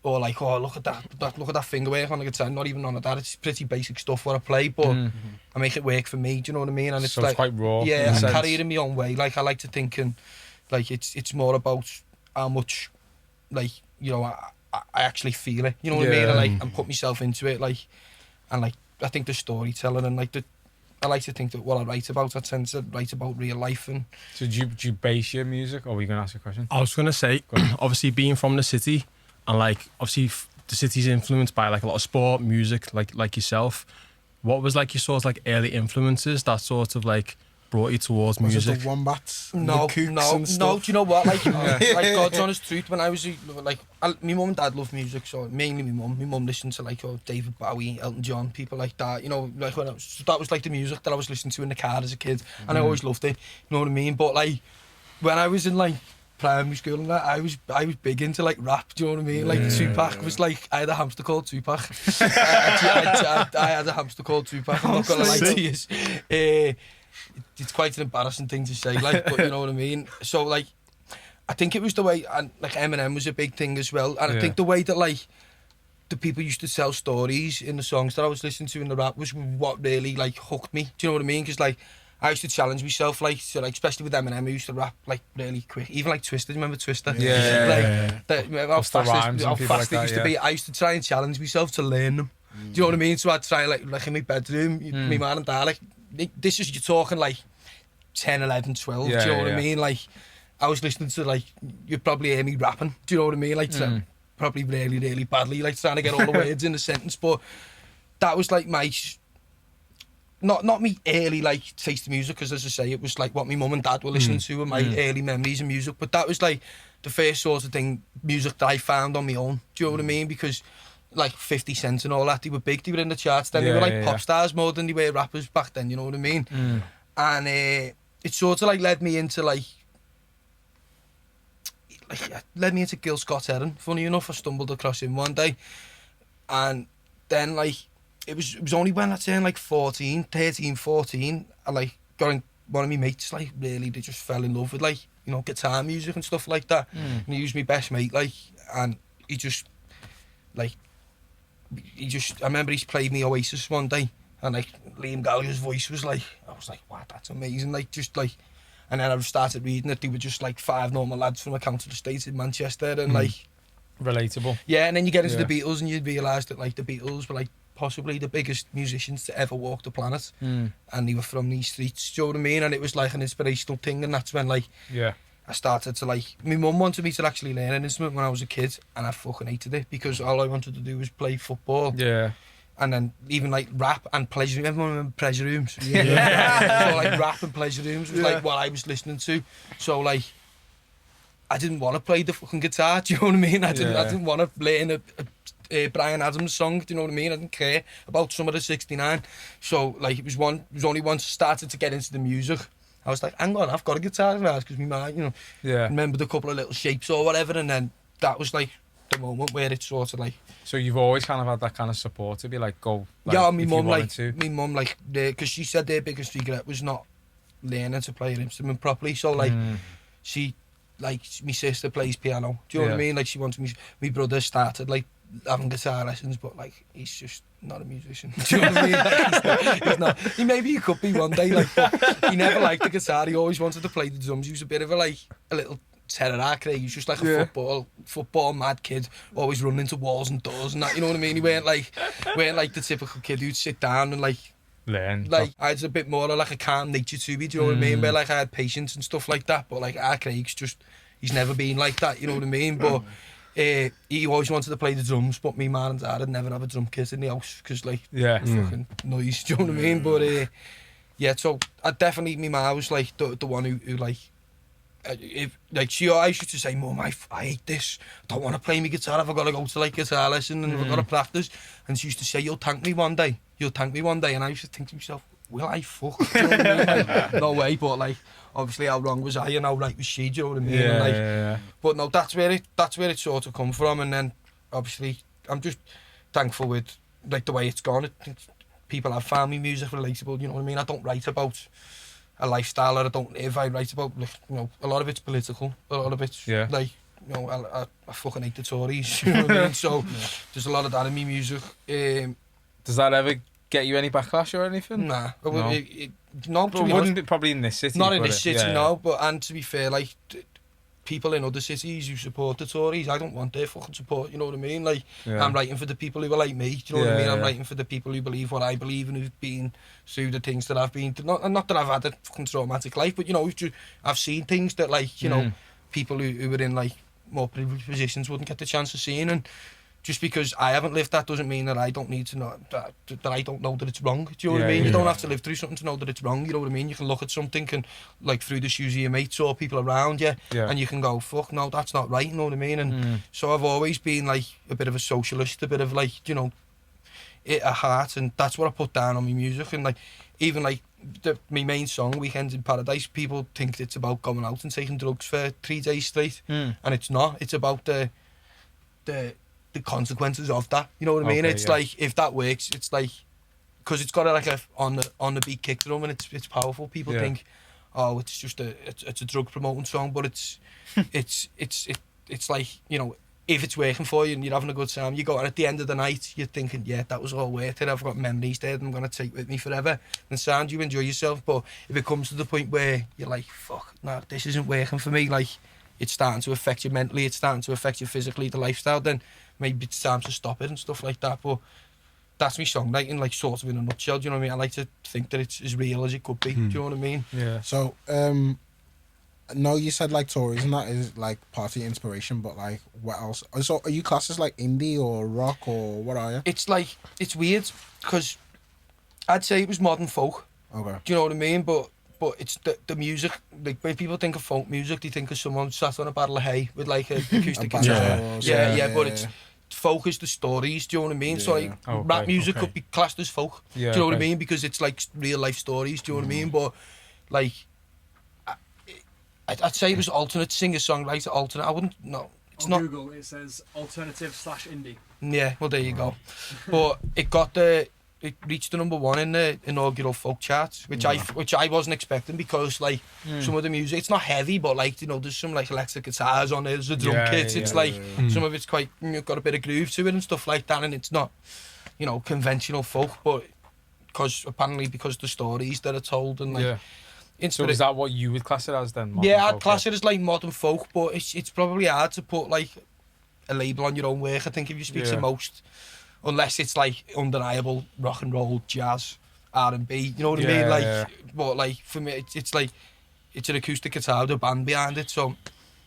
A: Or like, oh, look at that finger work on the guitar. Not even none of that. It's pretty basic stuff what I play, but I make it work for me. Do you know what I mean? And it's like,
B: quite raw.
A: Yeah, I carry it in my own way. Like I like to think, and like it's more about how much, like, you know, I actually feel it. You know what I mean? And like and put myself into it. Like, and like I think the storytelling and like I like to think that what I write about, I tend to write about real life. And
B: so do you base your music, or were you going to ask a question?
C: I was going to say, obviously being from the city, and like obviously the city's influenced by like a lot of sport, music, like yourself. What was like your sort of like early influences that sort of like brought you towards music?
D: Was it the Wombats?
A: No. Do you know what? Like, like God's honest truth. When I was like, my mum and dad loved music, so mainly my mum. My mum listened to like David Bowie, Elton John, people like that. You know, like that was like the music that I was listening to in the car as a kid, and I always loved it. You know what I mean? But like when I was in like primary school and that, I was big into like rap, do you know what I mean? Like Tupac was like, I had a hamster called Tupac. I had a hamster called Tupac, I'm not gonna lie to you. It's quite an embarrassing thing to say, like, but you know what I mean? So like, I think it was the way, and like Eminem was a big thing as well, and I think the way that like, the people used to tell stories in the songs that I was listening to in the rap was what really like hooked me. Do you know what I mean? Because like I used to challenge myself, like, so, like especially with Eminem, I used to rap like really quick. Even like Twister, do you remember Twister? How fast it used to be. I used to try and challenge myself to learn them. Do you know what I mean? So I'd try like in my bedroom, my man and dad, like this is, you're talking like 10, 11, 12. Do you know what I mean? Like I was listening to like, you'd probably hear me rapping. Do you know what I mean? Like. Probably really, really badly, like trying to get all the words in the sentence, but that was like my, not me early like taste of music, because as I say, it was like what my mum and dad were listening to and my early memories of music, but that was like the first sort of thing, music that I found on my own, do you know what I mean? Because like 50 Cent and all that, they were big, they were in the charts then, they were like pop stars more than they were rappers back then, you know what I mean? And it sort of like led me into Gil Scott-Heron. Funny enough, I stumbled across him one day, and then like it was only when I turned like 13, 14, I like got in, one of my mates like really, they just fell in love with like, you know, guitar music and stuff like that. And he was my best mate, like, and I remember he played me Oasis one day, and like Liam Gallagher's voice was like, I was like, wow, that's amazing, like just like. And then I started reading that they were just like 5 normal lads from a council estate in Manchester, and like
B: relatable.
A: Yeah, and then you get into the Beatles and you realise that like the Beatles were like possibly the biggest musicians to ever walk the planet, and they were from these streets. Do you know what I mean? And it was like an inspirational thing, and that's when like I started to like. My mum wanted me to actually learn an instrument when I was a kid, and I fucking hated it because all I wanted to do was play football. Yeah. And then even like rap and pleasure, everyone remember pleasure rooms? So like rap and pleasure rooms was like what I was listening to. So like, I didn't want to play the fucking guitar, do you know what I mean? I didn't want to learn a Bryan Adams song, do you know what I mean? I didn't care about Summer of '69. So like, it was only once I started to get into the music, I was like, hang on, I've got a guitar in my house, because my mind, you know, remembered a couple of little shapes or whatever, and then that was like the moment where it sort of like.
B: So you've always kind of had that kind of support to be like, go. Like,
A: yeah, my mum like, because she said their biggest regret was not learning to play an instrument properly. So like, she, like, my sister plays piano. Do you know what I mean? Like, she wants me. My brother started like having guitar lessons, but like, he's just not a musician. Do you know what I mean? Like, he's not. Maybe he could be one day. Like, but he never liked the guitar. He always wanted to play the drums. He was a bit of a little terror craig. He was just like a football mad kid, always running into walls and doors and that, you know what I mean? He weren't like the typical kid who'd sit down and like
B: learn.
A: Like, I had a bit more of like a calm nature to me, do you know what I mean? Where like I had patience and stuff like that, but like Craig's just, he's never been like that, you know what I mean? But he always wanted to play the drums, but me, man and dad would never have a drum kit in the house, because like fucking noise, do you know what I mean? But so I definitely, my ma was like the one who like, like she always used to say, Mum, I hate this, I don't want to play my guitar, I've got to go to like guitar lesson and I've got to practice. And she used to say, you'll thank me one day, and I used to think to myself, will I fuck? Do you know what I mean? Like, no way. But like, obviously, how wrong was I and how right was she, do you know what I mean? And, like, but no, that's where it sort of come from. And then obviously I'm just thankful with like the way it's gone. People have found me music relatable, you know what I mean? I don't write about a lifestyle that I don't live. I write about, like, you know, a lot of it's political, a lot of it's like, you know, I fucking hate the Tories, you know what I mean? So there's a lot of that in me music.
B: Does that ever get you any backlash or anything?
A: Nah.
B: No,
A: no,
B: but wouldn't be probably in this city.
A: Not in this city, no. But, and to be fair, like, people in other cities who support the Tories, I don't want their fucking support, you know what I mean? Like, I'm writing for the people who are like me, do you know what I mean? I'm writing for the people who believe what I believe and who've been through the things that I've been through. Not that I've had a fucking traumatic life, but, you know, I've seen things that, like, you know, people who were in, like, more privileged positions wouldn't get the chance of seeing. And just because I haven't lived that doesn't mean that I don't need to know that I don't know that it's wrong. Do you know what I mean? You don't have to live through something to know that it's wrong. You know what I mean? You can look at something and, like, through the shoes of your mates or people around you, and you can go, fuck, no, that's not right. You know what I mean? And so I've always been like a bit of a socialist, a bit of like, you know, at heart, and that's what I put down on my music. And like, even like my main song, Weekends in Paradise, people think it's about going out and taking drugs for 3 days straight, and it's not. It's about the consequences of that. You know what I mean? It's like, if that works, it's like, because it's got a on the beat kick drum, and it's powerful. People think, oh, it's just it's a drug promoting song, but it's like, you know, if it's working for you and you're having a good time, you go, and at the end of the night, you're thinking, yeah, that was all worth it. I've got memories there that I'm going to take with me forever. And sound, you enjoy yourself. But if it comes to the point where you're like, fuck, no, this isn't working for me, like, it's starting to affect you mentally, it's starting to affect you physically, the lifestyle, then maybe it's time to stop it and stuff like that. But that's me songwriting, like, sort of in a nutshell, do you know what I mean? I like to think that it's as real as it could be, do you know what I mean?
B: Yeah.
D: So, no, you said like Tories and that is like part of your inspiration, but like what else? So are you classed as like indie or rock or what are you?
A: It's like, it's weird, because I'd say it was modern folk.
D: Okay.
A: Do you know what I mean? But it's the music, like when people think of folk music, they think of someone sat on a barrel of hay with like an acoustic guitar. Yeah, but it's folk is the stories, do you know what I mean? So like rap music could be classed as folk, do you know what I mean? Because it's like real life stories, do you know what I mean? But like, I'd say it was alternate, singer-songwriter, alternate. I wouldn't, no. It's
E: on
A: not.
E: Google, it says alternative/indie.
A: Yeah, well, there you go. But it reached the #1 in the inaugural folk charts, which I wasn't expecting, because like some of the music, it's not heavy, but like, you know, there's some like electric guitars on it, there's a drum kit, it's like some of it's quite, you know, got a bit of groove to it and stuff like that, and it's not, you know, conventional folk, but because the stories that are told and like.
B: So is that what you would class it as then?
A: I'd class it as like modern folk, but it's probably hard to put like a label on your own work. I think if you speak to most, unless it's like undeniable rock and roll, jazz, R&B, you know what I mean? Like, but like for me, it's like it's an acoustic guitar with a band behind it. So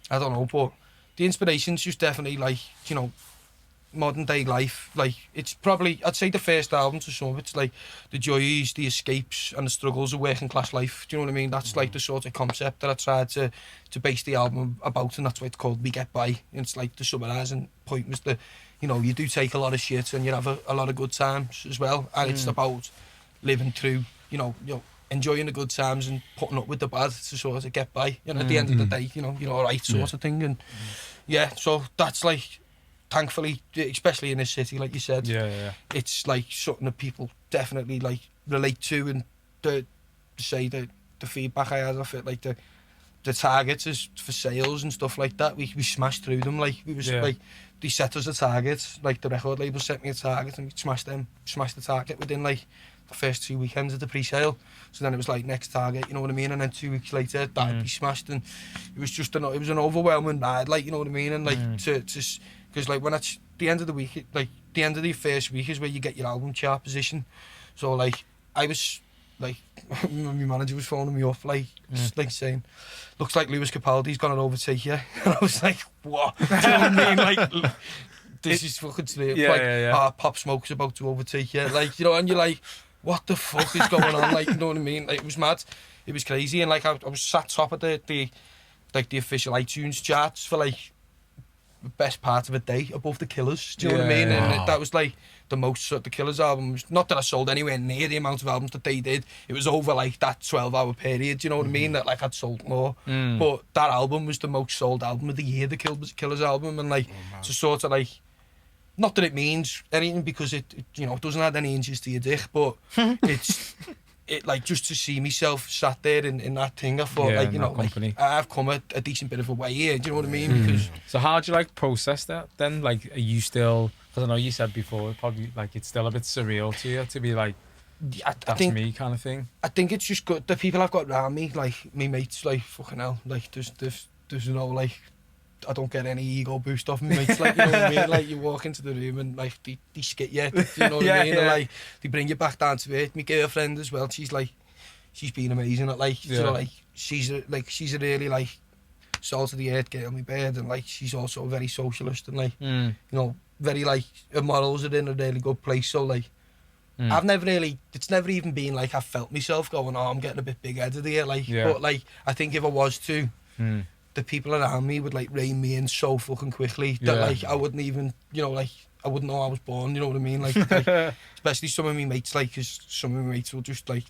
A: I don't know, but the inspiration's just definitely like, you know, modern day life. Like, it's probably, I'd say the first album to some of it's like the joys, the escapes and the struggles of working class life, do you know what I mean? That's like the sort of concept that I tried to base the album about, and that's why it's called We Get By. And it's like the summarising point was that, you know, you do take a lot of shit and you have a lot of good times as well, and it's about living through, you know, enjoying the good times and putting up with the bad to sort of get by, and at the end of the day, you know, you're all right, sort of thing. And so that's like, thankfully, especially in this city, like you said, it's like something that people definitely like relate to, and the feedback I had of it, like the targets is for sales and stuff like that. We smashed through them. Like we was like, they set us a target. Like the record label set me a target, and we smashed the target within like the first 2 weekends of the pre-sale. So then it was like next target, you know what I mean? And then 2 weeks later, that'd be smashed, and it was just it was an overwhelming ride, like, you know what I mean? And like because like when it's the end of the week, like the end of the first week is where you get your album chart position. So like I was like, my manager was phoning me up, like just like saying, looks like Lewis Capaldi's gonna overtake you. And I was like, what? Do you know what I mean? Like, this is fucking straight. Pop Smoke's about to overtake you. Like, you know, and you're like, what the fuck is going on? Like, you know what I mean? Like, it was mad. It was crazy. And like I was sat top of the official iTunes charts for like the best part of a day, above the Killers. Do you know what I mean? And that was like the most, the Killers albums, not that I sold anywhere near the amount of albums that they did. It was over like that 12-hour period, do you know what I mean? That like I'd sold more. But that album was the most sold album of the year, the Killers album. And like, to sort of like, not that it means anything, because it you know, it doesn't add any inches to your dick, but it like, just to see myself sat there in that thing, I thought, like, you know, like, I've come a decent bit of a way here, do you know what I mean? Because
B: so how do you like process that then? Like, are you still, because I know you said before, probably like it's still a bit surreal to you to be like, I think, me kind of thing? I
A: think it's just good, the people I've got around me, like me mates, like fucking hell, like there's no like, I don't get any ego boost off me mates, like, you know what I mean? Like, you walk into the room and like they skit you, you know what I mean? And like they bring you back down to earth. My girlfriend as well, she's been amazing at like, you know, like she's a really like salt of the earth girl, my bird, and like she's also very socialist and like you know, very like, her morals are in a really good place. So like I've never really, it's never even been like I've felt myself going, oh, I'm getting a bit big-headed here, like, but like I think if I was to, the people around me would like rein me in so fucking quickly that like I wouldn't even, you know, like I wouldn't know I was born, you know what I mean? Like especially some of my mates, like, cause some of my mates will just like,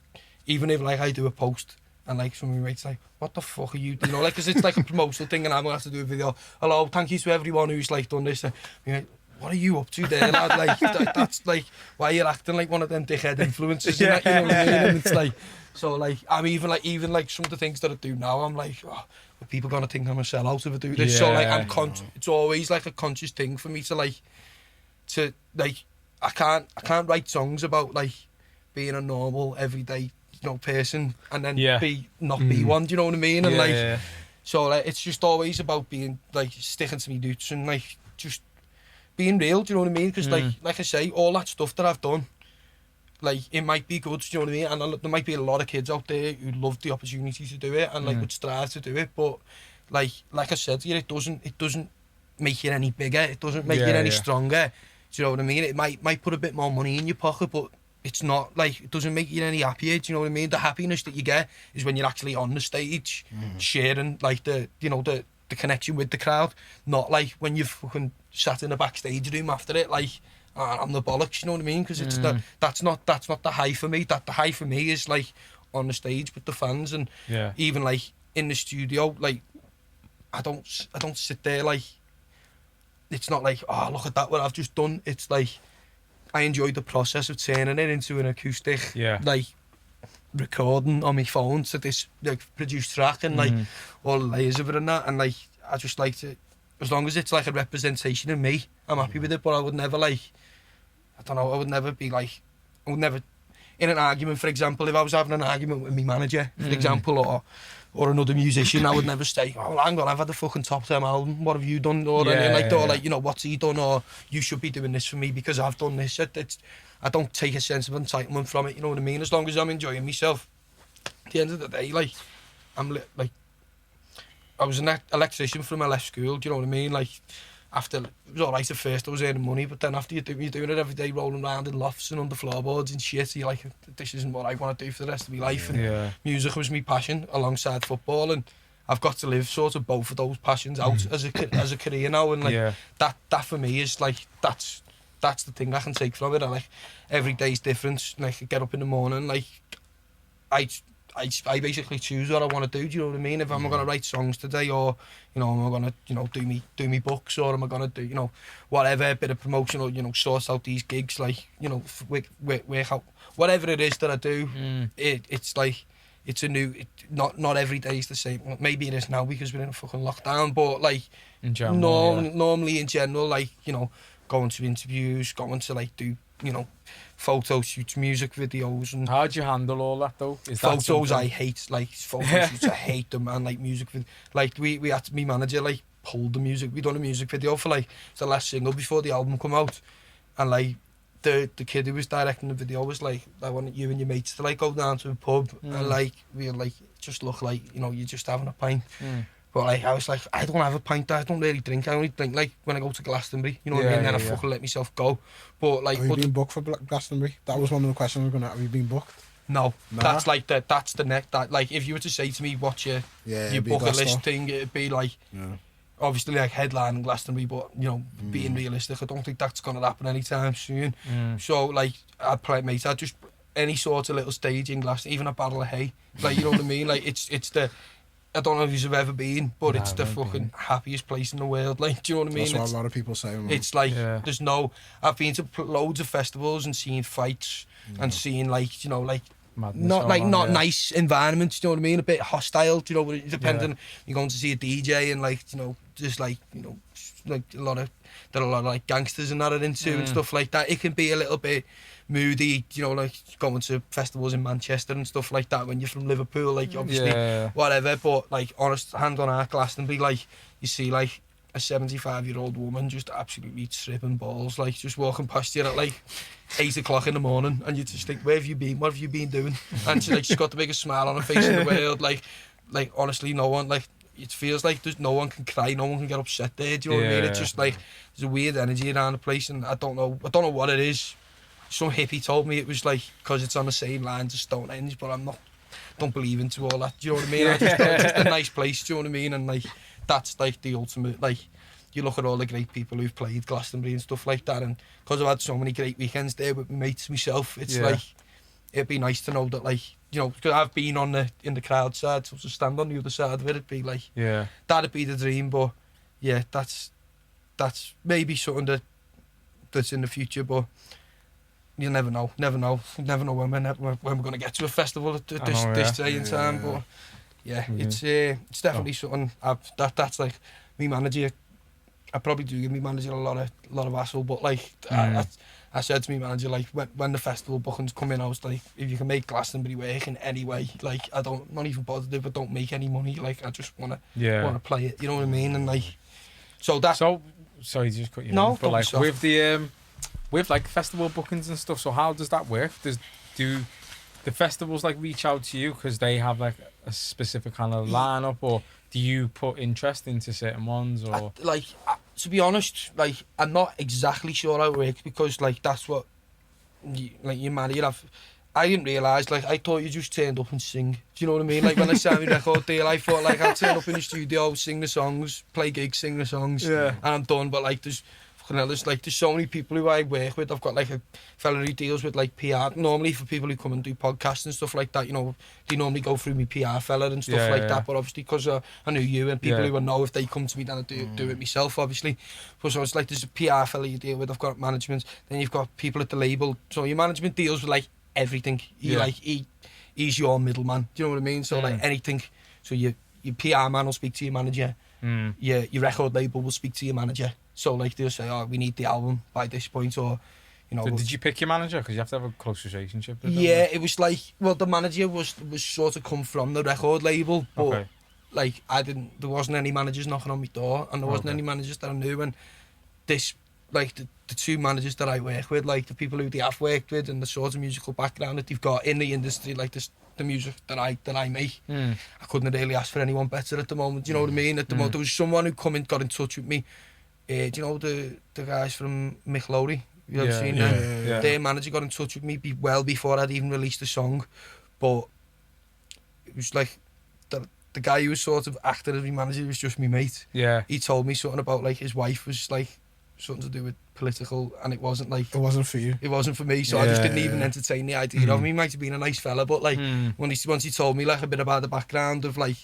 A: even if like I do a post and like somebody writes like, what the fuck are you doing? You know, like, cause it's like a promotional thing and I'm gonna have to do a video. Hello, thank you to everyone who's like done this. And you're like, what are you up to there, lad? Like, that's like, why are you acting like one of them dickhead influencers? And that, you know what I mean? And it's like, so like, I'm even like some of the things that I do now, I'm like, oh, are people gonna think I'm a sellout if I do this? So like, it's always like a conscious thing for me to like, I can't write songs about like being a normal everyday, person and then be one. Do you know what I mean? And so like, it's just always about being like sticking to my roots and like just being real. Do you know what I mean? Because like I say, all that stuff that I've done, like it might be good. Do you know what I mean? And there might be a lot of kids out there who love the opportunity to do it and like would strive to do it. But like I said, it doesn't make you any bigger. It doesn't make you any stronger. Do you know what I mean? It might put a bit more money in your pocket, but it's not like, it doesn't make you any happier. Do you know what I mean? The happiness that you get is when you're actually on the stage, sharing like the connection with the crowd, not like when you've fucking sat in a backstage room after it, like I'm the bollocks. You know what I mean? Because it's that's not the high for me. The high for me is like on the stage with the fans, and even like in the studio, like I don't sit there like, it's not like, oh, look at that, what I've just done. It's like, I enjoyed the process of turning it into an acoustic, like, recording on my phone to this, like, produced track and, like, all the layers of it and that. And, like, I just like to, as long as it's, like, a representation of me, I'm happy with it. But I would never, like, I don't know, I would never be, like, I would never, in an argument, for example, if I was having an argument with my manager, for example, or another musician, I would never say, oh, hang on, I've had the fucking top 10 album, what have you done? Or anything like that, or like, what's he done? Or you should be doing this for me because I've done this. I don't take a sense of entitlement from it, you know what I mean? As long as I'm enjoying myself. At the end of the day, like, I was an electrician from I left school, do you know what I mean? Like, after, it was alright at first, I was earning money, but then after you're doing it every day, rolling around in lofts and under floorboards and shit, you're like, this isn't what I want to do for the rest of my life. And music was my passion alongside football, and I've got to live sort of both of those passions out as a career now, and like that for me is like, that's the thing I can take from it. And like, every day's different. Like, I get up in the morning, like, I basically choose what I want to do. Do you know what I mean? If I'm going to write songs today, or am I going to do me books, or am I going to do whatever, bit of promotion, or sort out these gigs, like work out whatever it is that I do. It's like, it's a new. Not every day is the same. Maybe it is now because we're in a fucking lockdown, but like
B: in general,
A: normally in general, like going to interviews, going to like do photo shoots, music videos. And
B: how do you handle all that though?
A: Photos I hate, like photo shoots, I hate them, and like music like we had to, me manager like pulled the music. We done a music video for like the last single before the album come out, and like the kid who was directing the video was like, I want you and your mates to like go down to a pub and like we'll like just look like you're just having a pint. But like, I was like, I don't have a pint, I don't really drink. I only drink like when I go to Glastonbury, you know what I mean? Then I fucking let myself go. But like,
D: have you been booked for Glastonbury? That was one of the questions we were going to have. Have you been booked?
A: No, that's like that's the next. That like, if you were to say to me, what's your bucket list thing, it'd be like, obviously like headlining Glastonbury, but being realistic, I don't think that's gonna happen anytime soon. So like, I'd just any sort of little stage in Glastonbury, even a barrel of hay, like, you know what I mean? Like, it's the, I don't know if you've ever been, but it's the fucking happiest place in the world. Like, do you know what I mean?
D: That's what a lot of people say. Man.
A: It's like, there's no, I've been to loads of festivals and seen fights and seen like, like, madness, not nice environments, do you know what I mean? A bit hostile, do you know, depending, you're going to see a DJ and like, just like, like a lot of like gangsters and that are into and stuff like that. It can be a little bit moody, like going to festivals in Manchester and stuff like that when you're from Liverpool, like obviously whatever, but like honest, hand on heart, Glastonbury, like you see like a 75-year-old woman just absolutely tripping balls, like just walking past you at like 8 o'clock in the morning, and you just think, where have you been, what have you been doing? And she's got the biggest smile on her face in the world, like honestly no one, like it feels like there's no one can cry, no one can get upset there, do you know what I mean? It's just like there's a weird energy around the place, and I don't know what it is. Some hippie told me it was like because it's on the same lines as Stonehenge, but don't believe into all that, do you know what I mean? It's just a nice place, do you know what I mean? And like that's like the ultimate, like you look at all the great people who've played Glastonbury and stuff like that, and because I've had so many great weekends there with my mates, myself, it's like it'd be nice to know that, like, you know, because I've been in the crowd side, so to stand on the other side of it, it'd be like, that'd be the dream. But yeah, that's maybe something that's in the future, but you never know when we're going to get to a festival at this day in time. But yeah, it's definitely something. That's like me manager. I probably do give me manager a lot of hassle, but like I said to me manager, like when the festival bookings come in, I was like, if you can make Glastonbury work in any way, like not even bothered if I don't make any money, like I just wanna play it, you know what I mean? And like, so
B: sorry to just cut you
A: no,
B: in, but like with the with like festival bookings and stuff, so how does that work? Do the festivals like reach out to you because they have like a specific kind of lineup, or do you put interest into certain ones? Or
A: to be honest, like I'm not exactly sure how it works, because like that's what you man, you have. I didn't realise, like I thought you just turned up and sing. Do you know what I mean? Like when I signed my record deal, I thought like I'd turn up in the studio, sing the songs, play gigs, sing the songs, and I'm done. But like there's so many people who I work with. I've got like a fella who deals with like PR. Normally for people who come and do podcasts and stuff like that, you know, they normally go through me PR fella and stuff like that. But obviously because I knew you and people who would know if they come to me, then I do it myself, obviously. But so it's like there's a PR fella you deal with. I've got management. Then you've got people at the label. So your management deals with like everything. He's your middleman. Do you know what I mean? So like anything. So your PR man will speak to your manager. Your record label will speak to your manager. So like they'll say, oh, we need the album by this point, or you know.
B: So did you pick your manager? Because you have to have a close relationship with them.
A: Yeah, it was like, well, the manager was sort of come from the record label, but like there wasn't any managers knocking on my door, and there wasn't any managers that I knew. And this, like the two managers that I work with, like the people who they have worked with, and the sort of musical background that they've got in the industry, like the music that I make, I couldn't really ask for anyone better at the moment. You know what I mean? At the moment, there was someone who got in touch with me. Do you know the guys from Mick Lowry? You ever seen them? Yeah. Their manager got in touch with me well before I'd even released the song, but it was like the guy who was sort of acting as my manager was just my mate. Yeah. He told me something about like his wife was like something to do with political, and it wasn't like...
D: It wasn't for you.
A: It wasn't for me, so I just didn't even entertain the idea of him. He might have been a nice fella, but like once he told me like a bit about the background of like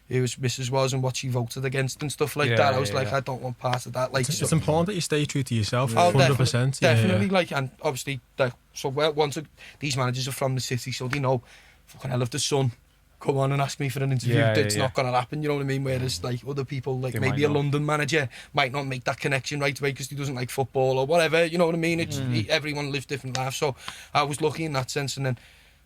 A: who his missus was and what she voted against and stuff like that, I was like, I don't want part of that. Like,
C: it's important that you stay true to yourself. 100%.
A: Definitely. Like, and obviously, like, so once these managers are from the city, so they know, fucking hell, if the Sun come on and ask me for an interview, it's not gonna happen. You know what I mean? Whereas like other people, like maybe a London manager might not make that connection right away because he doesn't like football or whatever. You know what I mean? It's everyone lives different lives. So I was lucky in that sense. And then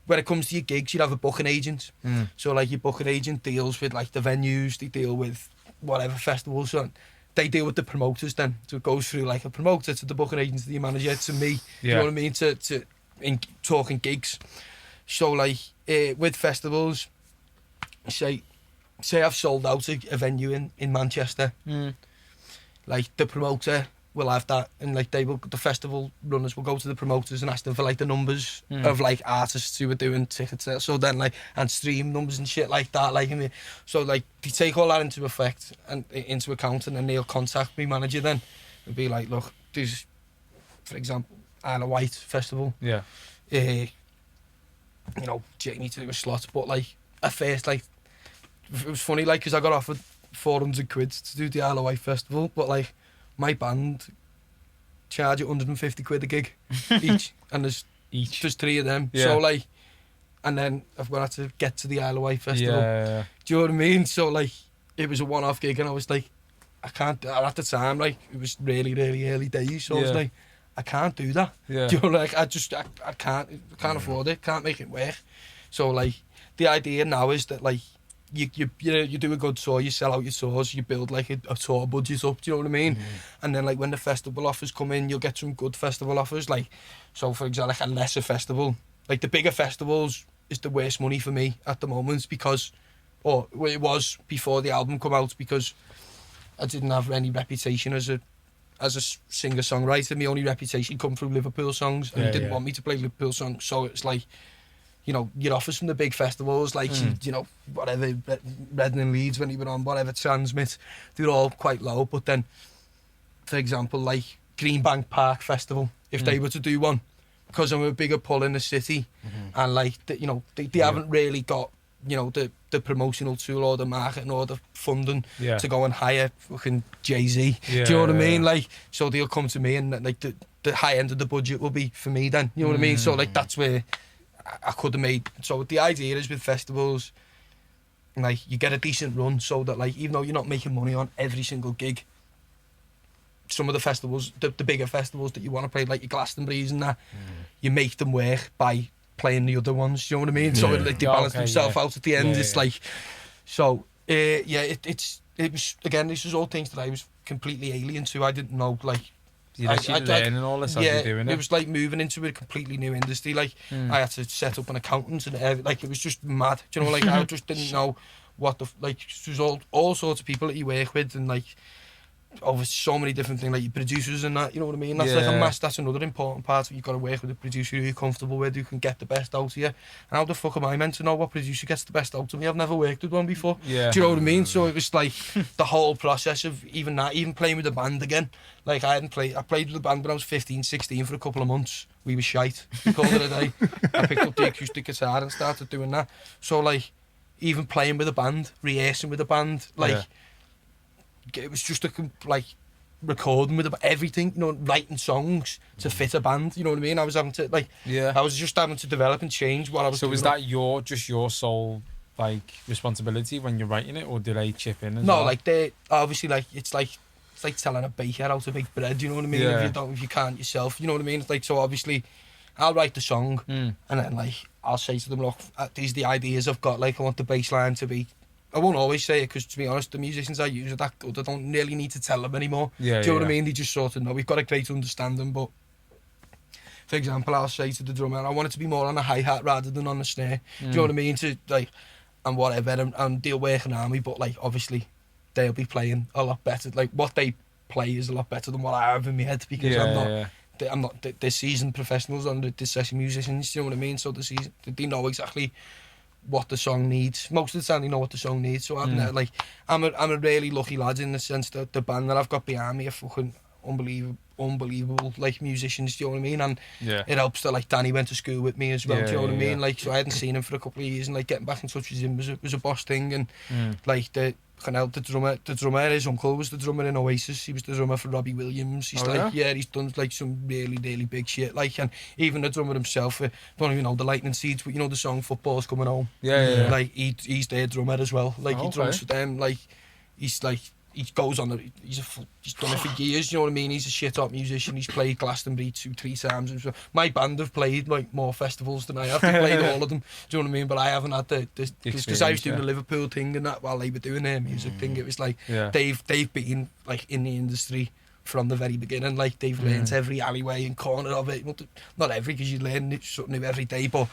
A: when it comes to your gigs, you'd have a booking agent. So like your booking agent deals with like the venues, they deal with whatever festivals, so they deal with the promoters then. So it goes through like a promoter to the booking agent to the manager to me. You know what I mean? To talking gigs. So like with festivals, say I've sold out a venue in Manchester. Like the promoter will have that, and like the festival runners will go to the promoters and ask them for like the numbers of like artists who are doing ticket sales, so then like and stream numbers and shit like that, like so like they take all that into account, and then they'll contact me manager then and be like, look, there's, for example, Isle of Wight festival, you know, Jamie to do a slot, but like at first, like it was funny, like because I got offered 400 quid to do the Isle of Wight festival, but like my band charge 150 quid a gig each, and there's three of them. So like, and then I've got to get to the Isle of Wight festival. Do you know what I mean? So like, it was a one-off gig, and I was like, I can't. At the time, like it was really, really early days, so I was like, I can't do that. Do you know, like I can't afford it. Can't make it work. So like, the idea now is that like, you do a good tour, you sell out your tours, you build like a tour budget up, do you know what I mean? And then like when the festival offers come in, you'll get some good festival offers, like, so for example, like a lesser festival, like the bigger festivals is the worst money for me at the moment, because, or it was before the album come out, because I didn't have any reputation as a singer-songwriter. My only reputation come through Liverpool songs, and he didn't want me to play Liverpool songs, so it's like, you know, your offers from the big festivals, like, you know, whatever, Reading and Leeds when he went on, whatever, Transmit, they're all quite low. But then, for example, like Greenbank Park Festival, if they were to do one, because I'm a bigger pull in the city, and like they haven't really got the promotional tool or the marketing or the funding to go and hire fucking Jay-Z. Do you know what I mean? Like, so they'll come to me, and like the high end of the budget will be for me then. You know what I mean? So like that's where I could have made. So the idea is with festivals, like you get a decent run, so that like even though you're not making money on every single gig, some of the festivals, the bigger festivals that you want to play, like your Glastonbury's and that, you make them work by playing the other ones. You know what I mean? So like, they balance themselves out at the end. It's like, so it was, again, this was all things that I was completely alien to. I didn't know, like,
B: you're actually learning all this as you're doing it.
A: It was like moving into a completely new industry. Like, I had to set up an accountant and like, it was just mad. Do you know, like, I just didn't know what like, there's all sorts of people that you work with, and like, over so many different things, like your producers and that, you know what I mean? That's like a mess. That's another important part. You've got to work with a producer who you're comfortable with, who can get the best out of you. And how the fuck am I meant to know what producer gets the best out of me? I've never worked with one before. Do you know what I mean? So it was like the whole process of even playing with the band again. Like, I played with the band when I was 15, 16 for a couple of months. We were shite. We called it a day. I picked up the acoustic guitar and started doing that. So like, even playing with a band, rehearsing with a band, like, it was just recording with everything, writing songs to fit a band, you know what I mean? I was having to I was just having to develop and change what I was doing.
B: So was that your sole like responsibility when you're writing it, or did they chip in as
A: No,
B: well?
A: like they obviously, like it's like telling a baker how to make bread, you know what I mean? If you can't yourself, you know what I mean? It's like, so obviously I'll write the song and then like I'll say to them, look, these are the ideas I've got, like I want the bass line to be. I won't always say it, because to be honest, the musicians I use are that good. I don't really need to tell them anymore. Do you know what I mean? They just sort of know. We've got a great understanding, but for example, I'll say to the drummer, I want it to be more on the hi-hat rather than on the snare. Do you know what I mean? To like, and whatever, and they'll work around me, but like obviously they'll be playing a lot better. Like, what they play is a lot better than what I have in my head, because I'm not the seasoned professionals and the session musicians. Do you know what I mean? So they know exactly what the song needs. Most of the time they know what the song needs. So I'm a really lucky lad in the sense that the band that I've got behind me are fucking unbelievable like musicians, do you know what I mean? And it helps that like Danny went to school with me as well, do you know what I mean? Like, so I hadn't seen him for a couple of years, and like getting back in touch with him was a boss thing. And like the drummer, his uncle was the drummer in Oasis. He was the drummer for Robbie Williams. He's he's done like some really, really big shit. Like, and even the drummer himself, don't even know the Lightning Seeds, but you know the song Football's Coming Home. Like he's their drummer as well. Like he drums for them. Like he's like, he goes on he's done it for years, you know what I mean? He's a shit hot musician. He's played Glastonbury 2-3 times. And so my band have played like more festivals than I have. They played all of them, do you know what I mean? But I haven't had because I was doing the Liverpool thing and that while they were doing their music thing. It was like they've been like in the industry from the very beginning. Like, they've learned every alleyway and corner of it. Not every, because you learn something new every day, but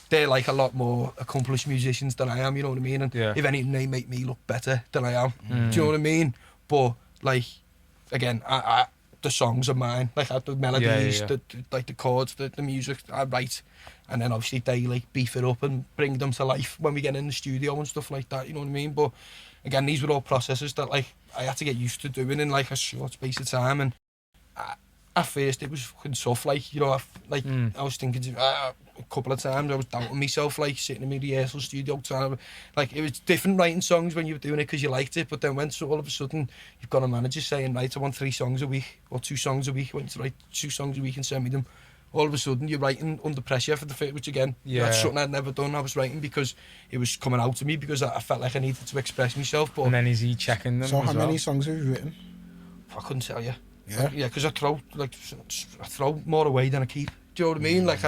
A: they're like a lot more accomplished musicians than I am, you know what I mean? And if anything, they make me look better than I am. Do you know what I mean? But like, again, I the songs are mine. Like, the melodies, the chords, the music I write, and then obviously they like beef it up and bring them to life when we get in the studio and stuff like that, you know what I mean? But again, these were all processes that like I had to get used to doing in like a short space of time. And at first it was fucking tough, like, you know, I was thinking a couple of times I was doubting myself, like sitting in my rehearsal studio trying to, like, it was different writing songs when you were doing it because you liked it, but then when all of a sudden you've got a manager saying, right, I want 3 songs a week or 2 songs a week, I want to write 2 songs a week and send me them, all of a sudden you're writing under pressure for the fit, which again, that's something I'd never done. I was writing because it was coming out to me, because I felt like I needed to express myself. But
B: and then is he checking them?
D: So how many songs have you written?
A: I couldn't tell you.
D: Yeah,
A: because I throw more away than I keep. Do you know what I mean? Like,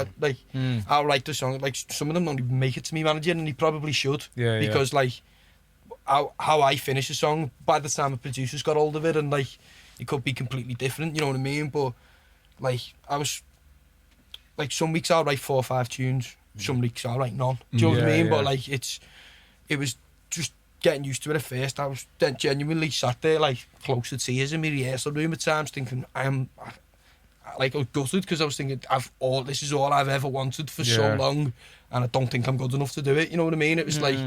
A: I'll write the song. Like, some of them don't even make it to me manager, and he probably should. Because like how I finish a song, by the time the producers got hold of it, and like it could be completely different. You know what I mean? But like, I was like, some weeks I'll write 4 or 5 tunes. Some weeks I'll write none. Do you know what I mean? But like, it was just getting used to it at first. I was then genuinely sat there like close to tears in my rehearsal room at times, thinking I was gutted, because I was thinking this is all I've ever wanted for so long, and I don't think I'm good enough to do it. You know what I mean? It was like,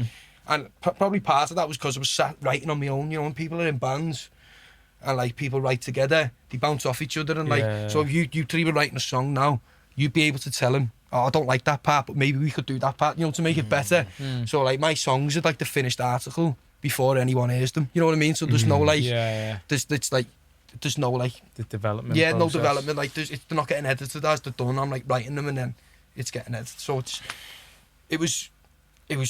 A: and probably part of that was because I was sat writing on my own. You know, when people are in bands and like people write together, they bounce off each other, and like so if you 3 were writing a song now, you'd be able to tell him, oh, I don't like that part, but maybe we could do that part, you know, to make it better. So like my songs are like the finished article before anyone hears them, you know what I mean? So there's no like, there's no like
B: the development.
A: Yeah,
B: process.
A: no development. Like they're not getting edited as they're done. I'm like writing them and then it's getting edited. So it was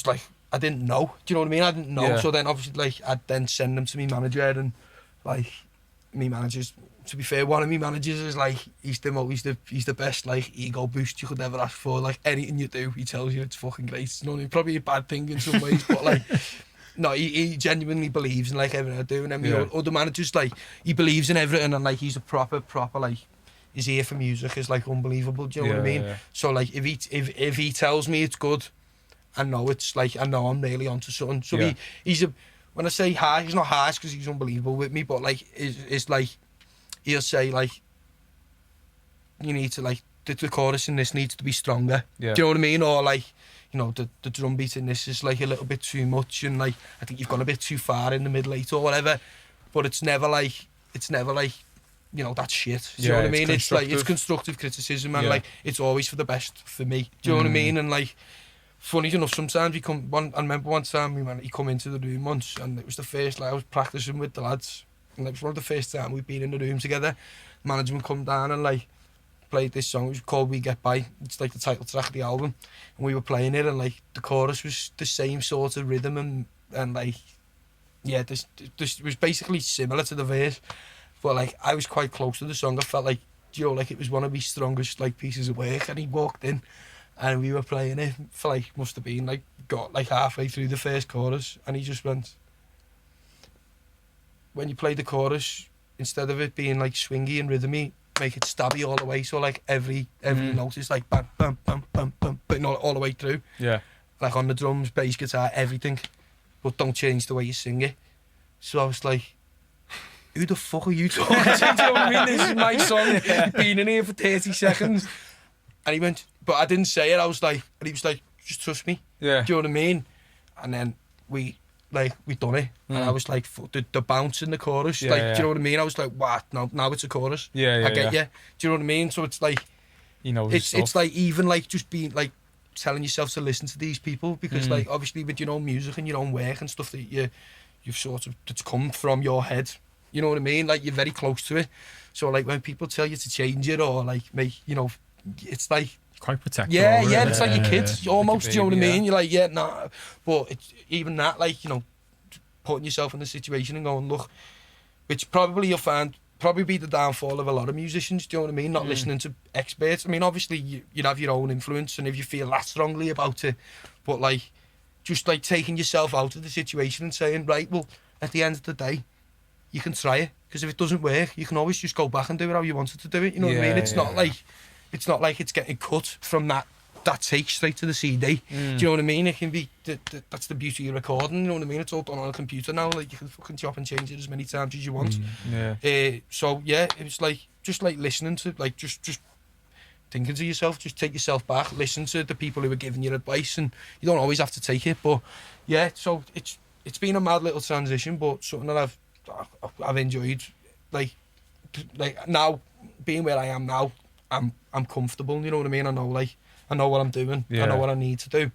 A: like I didn't know. Do you know what I mean? I didn't know.
B: Yeah.
A: So then obviously like I'd then send them to me manager and like me managers. To be fair, one of me managers is like he's the best like ego boost you could ever ask for. Like anything you do, he tells you it's fucking great. It's not probably a bad thing in some ways, but like. No, he genuinely believes in like everything I do, and then other managers like he believes in everything, and like he's a proper like his ear for music is like unbelievable. Do you know what I mean?
B: Yeah.
A: So like if he tells me it's good, I know I'm really onto something. So he's when I say harsh, he's not harsh because he's unbelievable with me, but like it's like he'll say like you need to like the chorus in this needs to be stronger.
B: Yeah.
A: Do you know what I mean? Or like. You know, the drum beat in this is like a little bit too much and like I think you've gone a bit too far in the middle eight or whatever, but it's never like you know that's shit. Do you know what I mean? It's like it's constructive criticism and like it's always for the best for me. Do you know what I mean? And like funny enough, sometimes I remember one time he come into the room once and it was the first like I was practicing with the lads and it was one of the first time we'd been in the room together. Management come down and like played this song, which was called We Get By. It's like the title track of the album, and we were playing it and like the chorus was the same sort of rhythm and like this was basically similar to the verse, but like I was quite close to the song. I felt like, you know, like it was one of my strongest like pieces of work, and he walked in and we were playing it for like must have been like got like halfway through the first chorus and he just went, when you play the chorus, instead of it being like swingy and rhythmy, make it stabby all the way, so like every note is like bam bam bam bam bam, but not all the way through.
B: Yeah.
A: Like on the drums, bass guitar, everything, but don't change the way you sing it. So I was like, who the fuck are you talking to? Do you know what I mean? This is my song. Been in here for 30 seconds. And he went, but I didn't say it. I was like, and he was like, just trust me.
B: Yeah.
A: Do you know what I mean? And then we done it, and I was like, the bounce in the chorus, do you know what I mean? I was like, what? Now it's a chorus. I get you. Do you know what I mean? So it's like,
B: you know,
A: it's like even like just being like telling yourself to listen to these people because like obviously with your own music and your own work and stuff that you've sort of that's come from your head. You know what I mean? Like you're very close to it. So like when people tell you to change it or like make, you know, it's like.
C: Quite protective.
A: Yeah, it's like your kids almost. Do you know what I mean? You're like, nah. But it's even that, like, you know, putting yourself in the situation and going, look, which probably you'll find probably be the downfall of a lot of musicians. Do you know what I mean? Not listening to experts. I mean, obviously you'd have your own influence, and if you feel that strongly about it, but like just like taking yourself out of the situation and saying, right, well, at the end of the day, you can try it, because if it doesn't work, you can always just go back and do it how you wanted to do it. You know what I mean? It's not like. It's not like it's getting cut from that take straight to the CD. Do you know what I mean? It can be, that's the beauty of recording, you know what I mean? It's all done on a computer now, like you can fucking chop and change it as many times as you want. So yeah, it was like, just like listening to, like just thinking to yourself, just take yourself back, listen to the people who are giving you advice, and you don't always have to take it, but yeah, so it's been a mad little transition, but something that I've enjoyed, like now, being where I am now, I'm comfortable, you know what I mean? I know what I'm doing. I know what I need to do.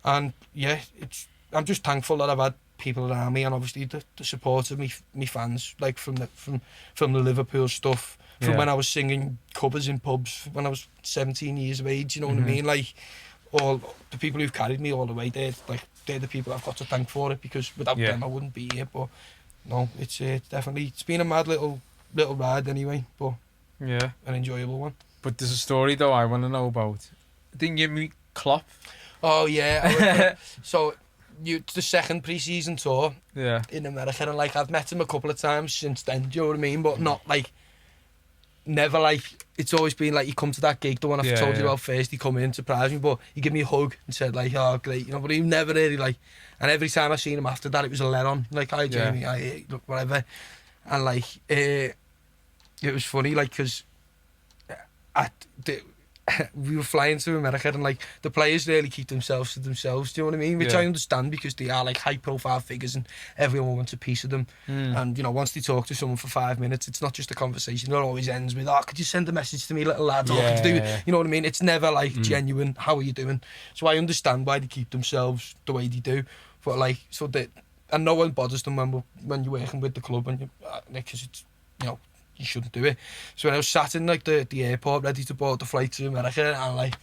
A: And yeah, I'm just thankful that I've had people around me, and obviously the support of me fans, like from the Liverpool stuff, from when I was singing covers in pubs when I was 17 years of age, you know what I mean? Like all the people who've carried me all the way, they're the people I've got to thank for it, because without them I wouldn't be here. But no, it's definitely, it's been a mad little ride anyway, but an enjoyable one.
B: But there's a story though I want to know about. Didn't you meet Klopp?
A: Oh yeah. So the second pre-season tour in America, and like I've met him a couple of times since then. Do you know what I mean? But not like, never like. It's always been like, you come to that gig, the one I've told you about first. He come in, surprised me, but he gave me a hug and said like, "Oh great," you know. But he never really like. And every time I seen him after that, it was a let on. Like, "Hi Jamie, look, whatever," and like it was funny, like, because we were flying to America, and like the players really keep themselves to themselves. Do you know what I mean? Which I understand, because they are like high-profile figures, and everyone wants a piece of them. And you know, once they talk to someone for 5 minutes, it's not just a conversation. It always ends with, "Oh, could you send a message to me, little lad?" Or, "Could you do it?" You know what I mean? It's never like genuine. How are you doing? So I understand why they keep themselves the way they do. But like, so that, and no one bothers them when you're working with the club, and because it's, you know, you shouldn't do it. So when I was sat in like the airport ready to board the flight to America, and like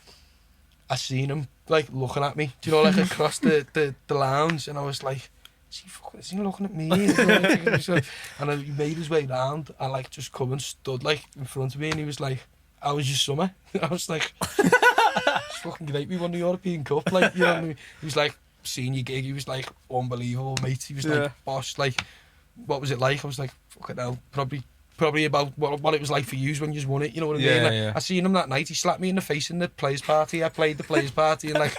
A: I seen him like looking at me, do you know, like across the lounge, and I was like, is he looking at me? And he made his way round and like just come and stood like in front of me, and he was like, "How was your summer?" I was like, "It's fucking great, we won the European Cup." Like, you know what I mean? He was like, "Seen your gig," he was like, "Unbelievable, mate." He was like, "Boss, like, what was it like?" I was like, "Fucking hell, probably about what it was like for you when you won it," you know what I mean? Like, I seen him that night, he slapped me in the face in the players' party. I played the players' party, and like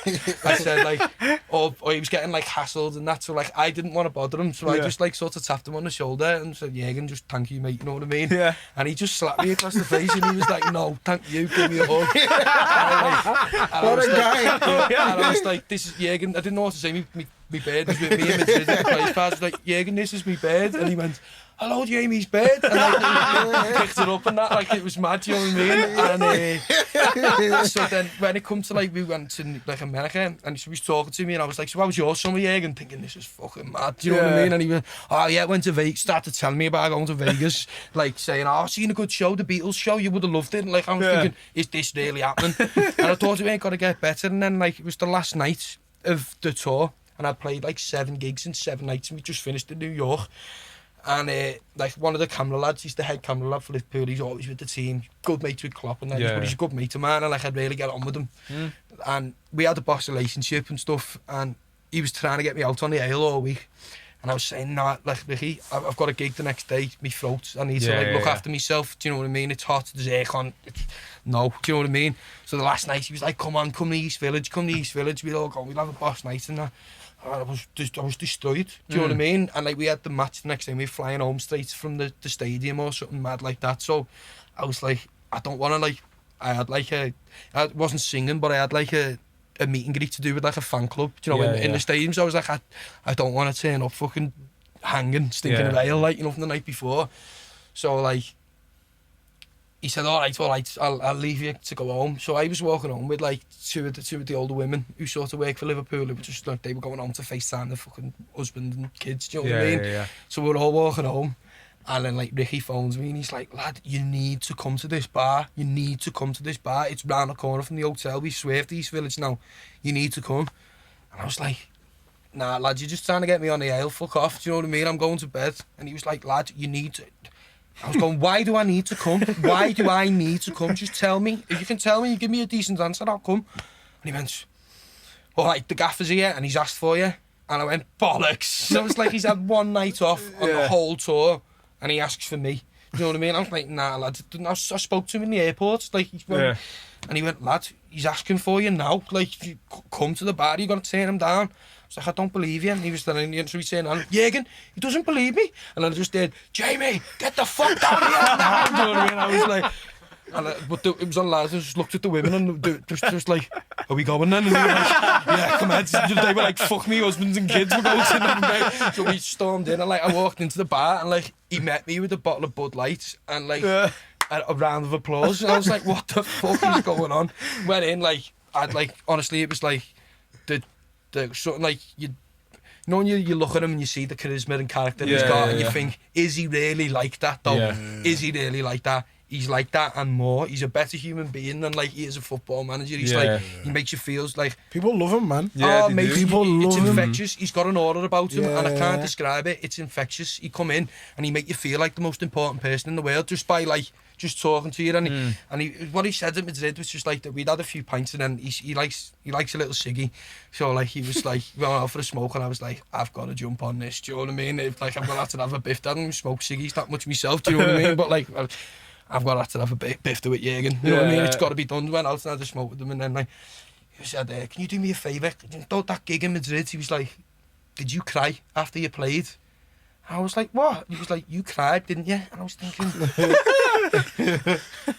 A: I said, like, or he was getting like hassled and that, so like I didn't want to bother him, so I just like sort of tapped him on the shoulder and said, "Jurgen, just thank you, mate," you know what I mean? And he just slapped me across the face, and he was like, "No, thank you, give me a hug." What a guy! And I was like, "This is Jurgen." I didn't know what to say. Me bird was with me in Madrid at the players' party. I was like, "Jurgen, this is me bird," and he went, "Hello, Jamie's bird," and like picked it up and that, like it was mad, you know what I mean? And so then when it come to like, we went to like America, and he was talking to me, and I was like, "So how was your summer, Jurgen?" Thinking this is fucking mad, do you know what I mean? And he went, "Oh yeah, went to Vegas," started telling me about going to Vegas, like saying, "Oh, I've seen a good show, the Beatles show, you would have loved it." And like I was thinking, is this really happening? And I thought it ain't got to get better. And then like it was the last night of the tour, and I played like 7 gigs in 7 nights, and we just finished in New York. And like one of the camera lads, he's the head camera lad for Liverpool, he's always with the team, good mate with Klopp, and then but he's a good mate of mine, and like I'd really get on with him. And we had a boss relationship and stuff, and he was trying to get me out on the ale all week, and I was saying, "Nah, like Ricky, I've got a gig the next day, me throat, I need to like look after myself, do you know what I mean? It's hot, there's aircon, no, do you know what I mean?" So the last night he was like, come to East Village, we'll all go, we'll have a boss night and that. I was destroyed, do you know what I mean? And like we had the match the next day, we were flying home straight from the stadium or something mad like that. So I was like, I don't want to like, I had like I wasn't singing, but I had like a meet and greet to do with like a fan club, do you know, in the stadium. So I was like, I don't want to turn up fucking hanging, stinking of ale, like, you know, from the night before. So like, he said, all right, I'll leave you to go home. So I was walking home with like two of the older women who sort of work for Liverpool. It was just like they were going home to FaceTime their fucking husband and kids, do you know what I mean? So we were all walking home, and then like Ricky phones me and he's like, "Lad, you need to come to this bar. You need to come to this bar. It's round the corner from the hotel. We swerved East Village now. You need to come." And I was like, "Nah, lad, you're just trying to get me on the ale. Fuck off. Do you know what I mean? I'm going to bed." And he was like, "Lad, you need to." I was going, "Why do I need to come? Why do I need to come? Just tell me. If you can tell me, you give me a decent answer, I'll come." And he went, "All right, the gaffer's here and he's asked for you." And I went, "Bollocks." So it's like he's had one night off on the whole tour and he asks for me. You know what I mean? I was like, "Nah, lad." I spoke to him in the airport. Like, and he went, "Lad, he's asking for you now. Like, you come to the bar, you're going to turn him down." I was like, "I don't believe you." And he was telling me, so he said, "Jurgen, he doesn't believe me." And I just did, "Jamie, get the fuck down here now." You know what I mean? I was like, but it was on lads, I just looked at the women and just like, "Are we going then?" And they were like, "Yeah, come on." They were like, "Fuck me, husbands and kids, we're going to them." So we stormed in, and like I walked into the bar, and like he met me with a bottle of Bud Light and like a round of applause. And I was like, "What the fuck is going on?" Went in, like I'd like, honestly, it was like the something like you know when you look at him and you see the charisma and character he's got, and you think, is he really like that though? Is he really like that? He's like that and more. He's a better human being than like he is a football manager. He's like, he makes you feel like
D: people love him, man.
A: Mate,
D: people love
A: it's
D: him.
A: Infectious. He's got an aura about him, and I can't describe it. It's infectious. He come in and he make you feel like the most important person in the world just by like just talking to you. And he what he said at Madrid was just like that we'd had a few pints, and then he likes a little ciggy. So like he was like, we went out for a smoke, and I was like, "I've got to jump on this." Do you know what I mean? If like I'm gonna have to have a biff, I don't smoke ciggies that much myself. Do you know what I mean? But like I've got to have a biff to it, Jurgen. You know what I mean? It's got to be done. Went out and had a smoke with them, and then like he said, "Can you do me a favour? That gig in Madrid?" He was like, "Did you cry after you played?" I was like, "What?" He was like, "You cried, didn't you?" And I was thinking,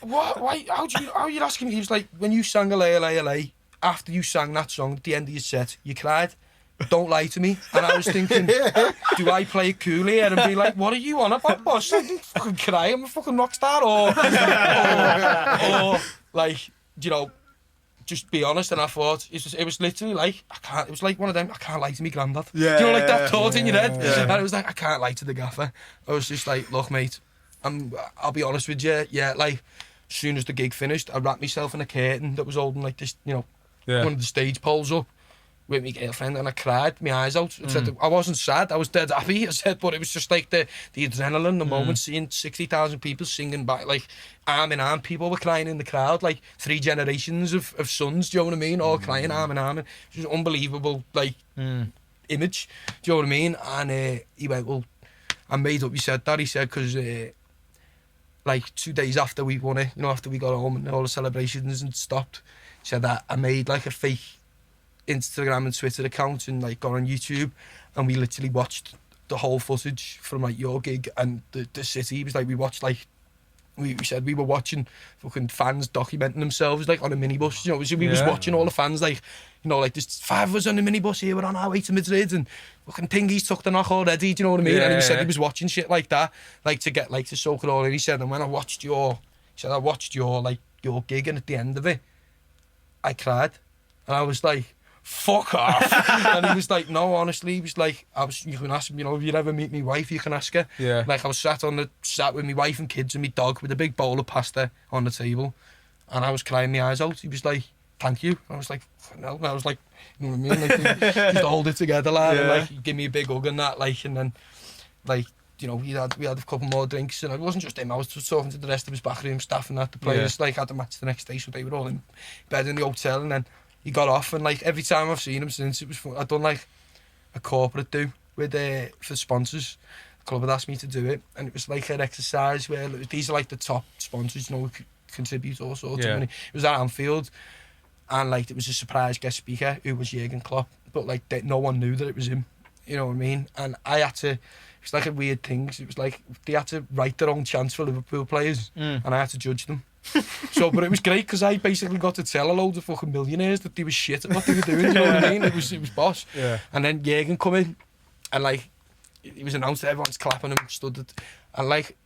A: What? Why? How are you asking me? He was like, when you sang LA, after you sang that song at the end of your set, you cried. Don't lie to me. And I was thinking, do I play it cool here and be like, what are you on about, boss? I didn't fucking cry. I'm a fucking rock star. Or like, you know, just be honest. And I thought it was literally like, I can't. It was like one of them. I can't lie to me granddad.
F: Yeah,
A: you know, like that thought in your head.
F: Yeah.
A: And it was like, I can't lie to the gaffer. I was just like, look, mate. I'll be honest with you. Yeah, like as soon as the gig finished, I wrapped myself in a curtain that was holding like this, you know, one of the stage poles up with my girlfriend, and I cried my eyes out. I said I wasn't sad. I was dead happy. I said, but it was just like the adrenaline, the moment, seeing 60,000 people singing back, like arm in arm. People were crying in the crowd, like 3 generations of sons. Do you know what I mean? All crying arm in arm. It was an unbelievable like image. Do you know what I mean? And he went, well, I made up. He said that. He said because. Like 2 days after we won it, you know, after we got home and all the celebrations and stopped, he said that I made like a fake Instagram and Twitter account and like got on YouTube, and we literally watched the whole footage from like your gig and the city. He was like, we watched like, we said we were watching fucking fans documenting themselves like on a minibus, you know, we was watching all the fans like, you know, like there's 5 of us on the minibus here, we're on our way to Madrid and fucking Tingy's took the knock already, do you know what I mean? And he said he was watching shit like that, like to get like to soak it all in. He said, and when I watched your like your gig, and at the end of it, I cried, and I was like, fuck off. And he was like, no, honestly, he was like, you can ask him, you know, if you ever meet my wife, you can ask her. Yeah. Like I was sat with my wife and kids and my dog with a big bowl of pasta on the table, and I was crying my eyes out. He was like, thank you. I was like, no. I was like, you know what I mean? Like, just hold it together, lad. And like, give me a big hug and that, like, and then, like, you know, we had a couple more drinks, and it wasn't just him. I was just talking to the rest of his backroom staff and that. The players like had the match the next day, so they were all in bed in the hotel, and then he got off, and like every time I've seen him since, it was fun. I'd done like a corporate do with for sponsors. The club had asked me to do it, and it was like an exercise where these are like the top sponsors, you know, who contribute all sorts of money. It was at Anfield, and like it was a surprise guest speaker who was Jurgen Klopp, but like no one knew that it was him. You know what I mean? And I had to. It's like a weird thing. It was like they had to write their own chants for Liverpool players, and I had to judge them. So, but it was great because I basically got to tell a load of fucking millionaires that they were shit at what they were doing. You know what I mean? It was boss. Yeah. And then Jurgen come in, and like it was announced that everyone's clapping and stood it, and like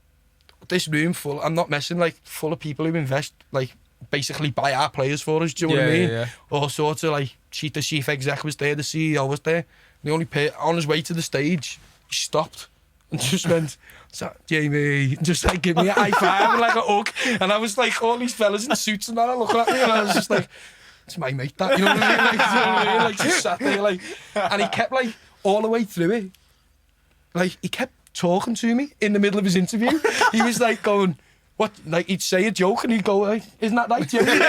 A: this room full. I'm not messing. Like full of people who invest. Like basically buy our players for us. Do you know what I mean? Yeah. All sorts of like the chief exec was there, the CEO was there. The only on his way to the stage, he stopped and just went, Jamie, and just like give me a high five and like a hug. And I was like, all these fellas in suits and that are looking at me, and I was just like, it's my mate, that, you know what I mean? Like, you know what I mean? Like just sat there, like, and he kept like all the way through it, like he kept talking to me in the middle of his interview. He was like going, what? Like he'd say a joke and he'd go, like, isn't that right, Jimmy?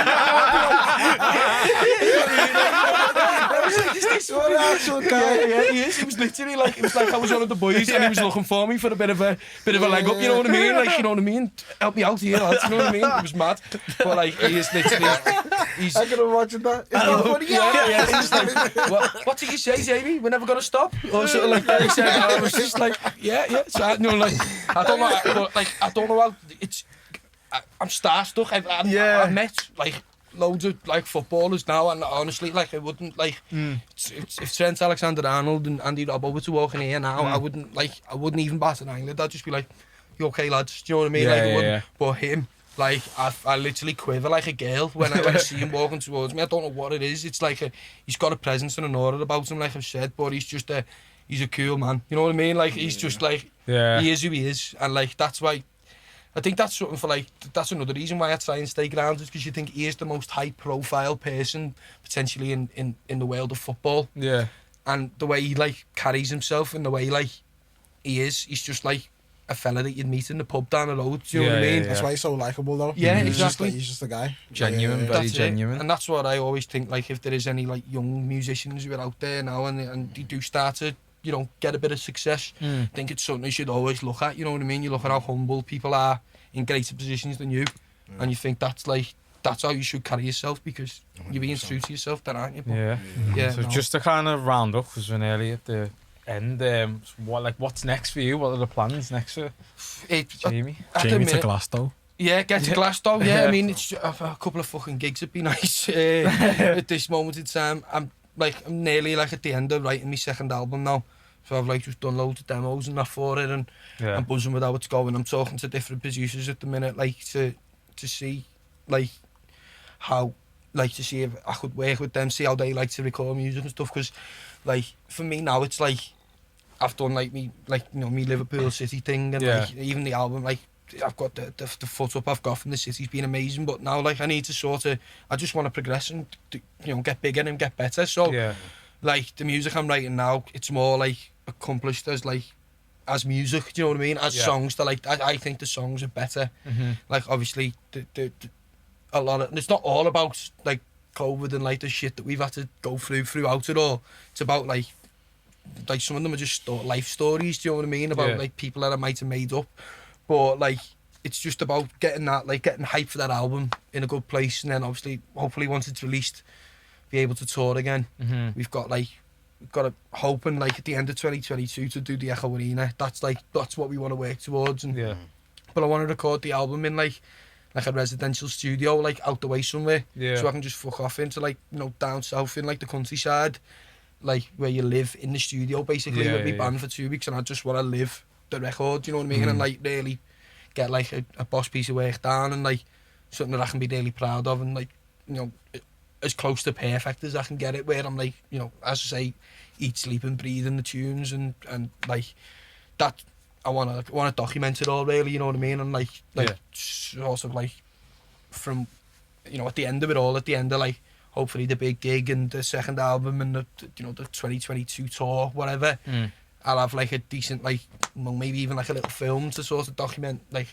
A: What an actual guy. Yeah, he is. It was literally like, it was like I was one of the boys and he was looking for me for a bit of a leg up, you know what I mean? Like, you know what I mean? Help me out here, lads, you know what I mean? It was mad. But like, he is literally, I could imagine that. He's like, what did you say, Jamie? We're never going to stop? Or something like that. He said, I was just like, yeah. So, you know, like, I don't know how, I'm starstruck. I've met, like, loads of like footballers now, and honestly, like I wouldn't like if Trent Alexander-Arnold and Andy Robbo were to walk in here now, I wouldn't even bat an eyelid. I'd just be like, "You okay, lads?" Do you know what I mean?
B: Yeah,
A: like, I wouldn't.
B: yeah.
A: But him, like I literally quiver like a girl when I see him walking towards me. I don't know what it is. It's like he's got a presence and an aura about him, like I've said. But he's just he's a cool man. You know what I mean? Like he's just like he is who he is, and like that's why. I think that's something for like, that's another reason why I try and stay grounded, because you think he is the most high profile person potentially in the world of football. Yeah. And the way he like carries himself and the way like he is, he's just like a fella that you'd meet in the pub down the road. Do you know what I mean?
D: That's why he's so likeable though.
A: Yeah, exactly.
D: He's just a guy.
B: Genuine, very genuine.
A: And that's what I always think, like if there is any like young musicians who are out there now and they do start to, you know, get a bit of success, I think it's something you should always look at, you know what I mean? You look at how humble people are in greater positions than you, and you think that's how you should carry yourself, because 100%. You're being true to yourself then, aren't you? But,
B: so just to kind of round up, because we're nearly at the end, what's next for you? What are the plans next for Jamie?
C: Jamie to Glasgow.
A: Yeah, get to Glasgow. Yeah, I mean, it's a couple of fucking gigs would be nice at this moment in time. I'm nearly like at the end of writing my second album now. So I've like just done loads of demos and that for it, and I'm buzzing with how it's going. I'm talking to different producers at the minute, like to see like how, like to see if I could work with them, see how they like to record music and stuff. Because like for me now, it's like I've done like me Liverpool City thing, and like even the album, like I've got the foot up I've got from the city's been amazing. But now like I need to I just want to progress and get bigger and get better. So like the music I'm writing now, it's more like accomplished as like as music, do you know what I mean? As songs, that like I think the songs are better. Like obviously a lot of, it's not all about like COVID and like the shit that we've had to go throughout it all. It's about like some of them are just life stories, do you know what I mean? About like people that I might have made up. But like it's just about getting hype for that album in a good place, and then obviously hopefully once it's released, be able to tour again. We've got a hoping like at the end of 2022 to do the Echo Arena. That's what we want to work towards. And but I want to record the album in like a residential studio, like out the way somewhere, so I can just fuck off into like down south in like the countryside, like where you live in the studio basically with me band for 2 weeks, and I just want to live the record, you know what I mean? And like really get like a boss piece of work down, and like something that I can be really proud of, and like as close to perfect as I can get it, where I'm like as I say, eat, sleep and breathe in the tunes, and like that. I want to document it all, really, you know what I mean? And like sort of like from at the end of it all, at the end of like hopefully the big gig and the second album and the 2022 tour, whatever, I'll have like a decent maybe even like a little film to sort of document like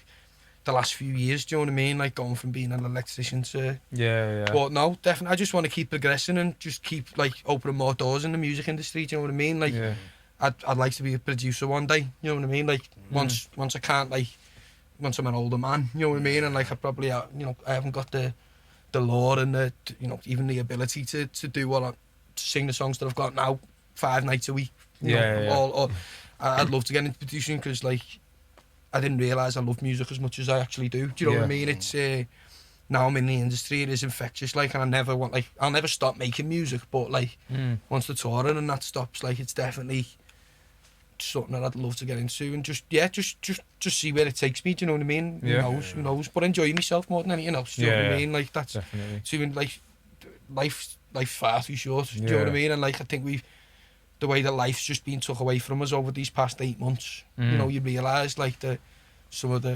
A: the last few years, do you know what I mean? Like going from being an electrician to But no, definitely I just want to keep progressing and just keep like opening more doors in the music industry, do you know what I mean? Like I'd like to be a producer one day, you know what I mean? Like once I can't, like once I'm an older man, you know what I mean? And like I probably I haven't got the lore and the even the ability to do to sing the songs that I've got now 5 nights a week. Or I'd love to get into producing, because like I didn't realise I love music as much as I actually do. Do you know what I mean? It's now I'm in the industry, it is infectious, like, and I'll never stop making music, but like once the touring and that stops, like it's definitely something that I'd love to get into, and just see where it takes me, do you know what I mean? Who knows, but enjoy myself more than anything else, do you know what I mean? Like that's definitely. Like life's far too short, do you know what I mean? And like I think the way that life's just been took away from us over these past 8 months, you realise like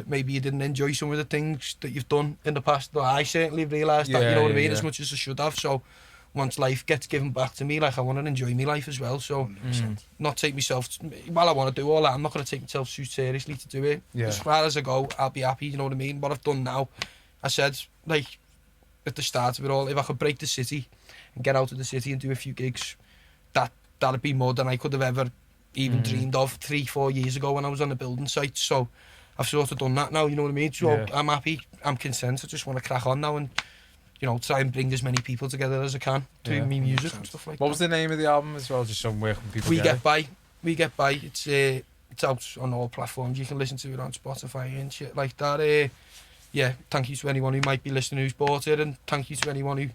A: maybe you didn't enjoy some of the things that you've done in the past. But I certainly realised that, you know what I mean, as much as I should have. So once life gets given back to me, like I want to enjoy my life as well. So not take myself, while I want to do all that, I'm not going to take myself too seriously to do it. As far as I go, I'll be happy, you know what I mean? What I've done now, I said like at the start of it all, if I could break the city and get out of the city and do a few gigs, that'd be more than I could have ever even dreamed of 3-4 years ago when I was on the building site. So I've sort of done that now, you know what I mean? So I'm happy, I'm content. I just want to crack on now and try and bring as many people together as I can to me music and stuff like that.
B: What was the name of the album as well, just so where can people
A: We Get By. It's out on all platforms. You can listen to it on Spotify and shit like that. Thank you to anyone who might be listening who's bought it, and thank you to anyone who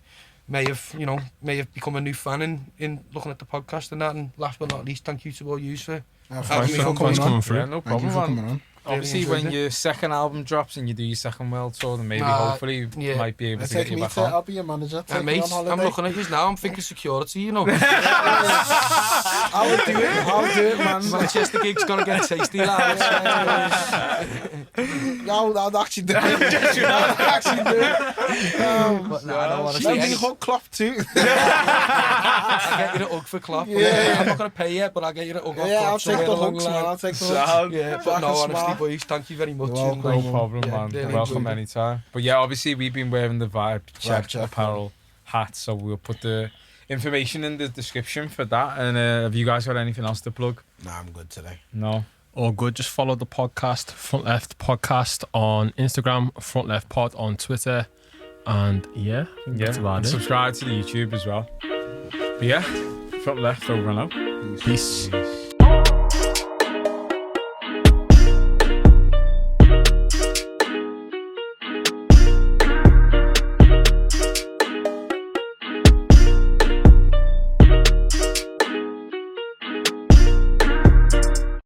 A: may have become a new fan in looking at the podcast and that. And last but not least, thank you to all you for having me on.
C: Coming through.
B: Yeah, no problem, man. Obviously, when your second album drops and you do your second world tour, then maybe hopefully you might be able to get you back on.
D: I'll be your manager.
A: Mate, I'm looking at you now. I'm thinking security,
D: I'll do it, man.
A: Manchester gig's gonna get tasty, lads.
D: I'll actually do it.
A: But no, I don't want to
D: Let me hug Klopp too.
A: I'll get you to hug for Klopp. I'm not gonna pay you, but I'll get you to hug off Klopp.
D: I'll take the hugs, man. I'll take the hugs.
A: Yeah, but no, honestly, boys, thank you very much.
B: No problem, man. You're welcome anytime. But yeah, obviously we've been wearing the Vibe Check apparel hat, so we'll put the information in the description for that. And have you guys got anything else to plug?
D: Nah, I'm good today.
B: No?
C: All good. Just follow the podcast, Front Left Podcast on Instagram, Front Left Pod on Twitter, and that's about it.
B: Subscribe to the YouTube as well. But yeah, Front Left over and out.
C: Peace.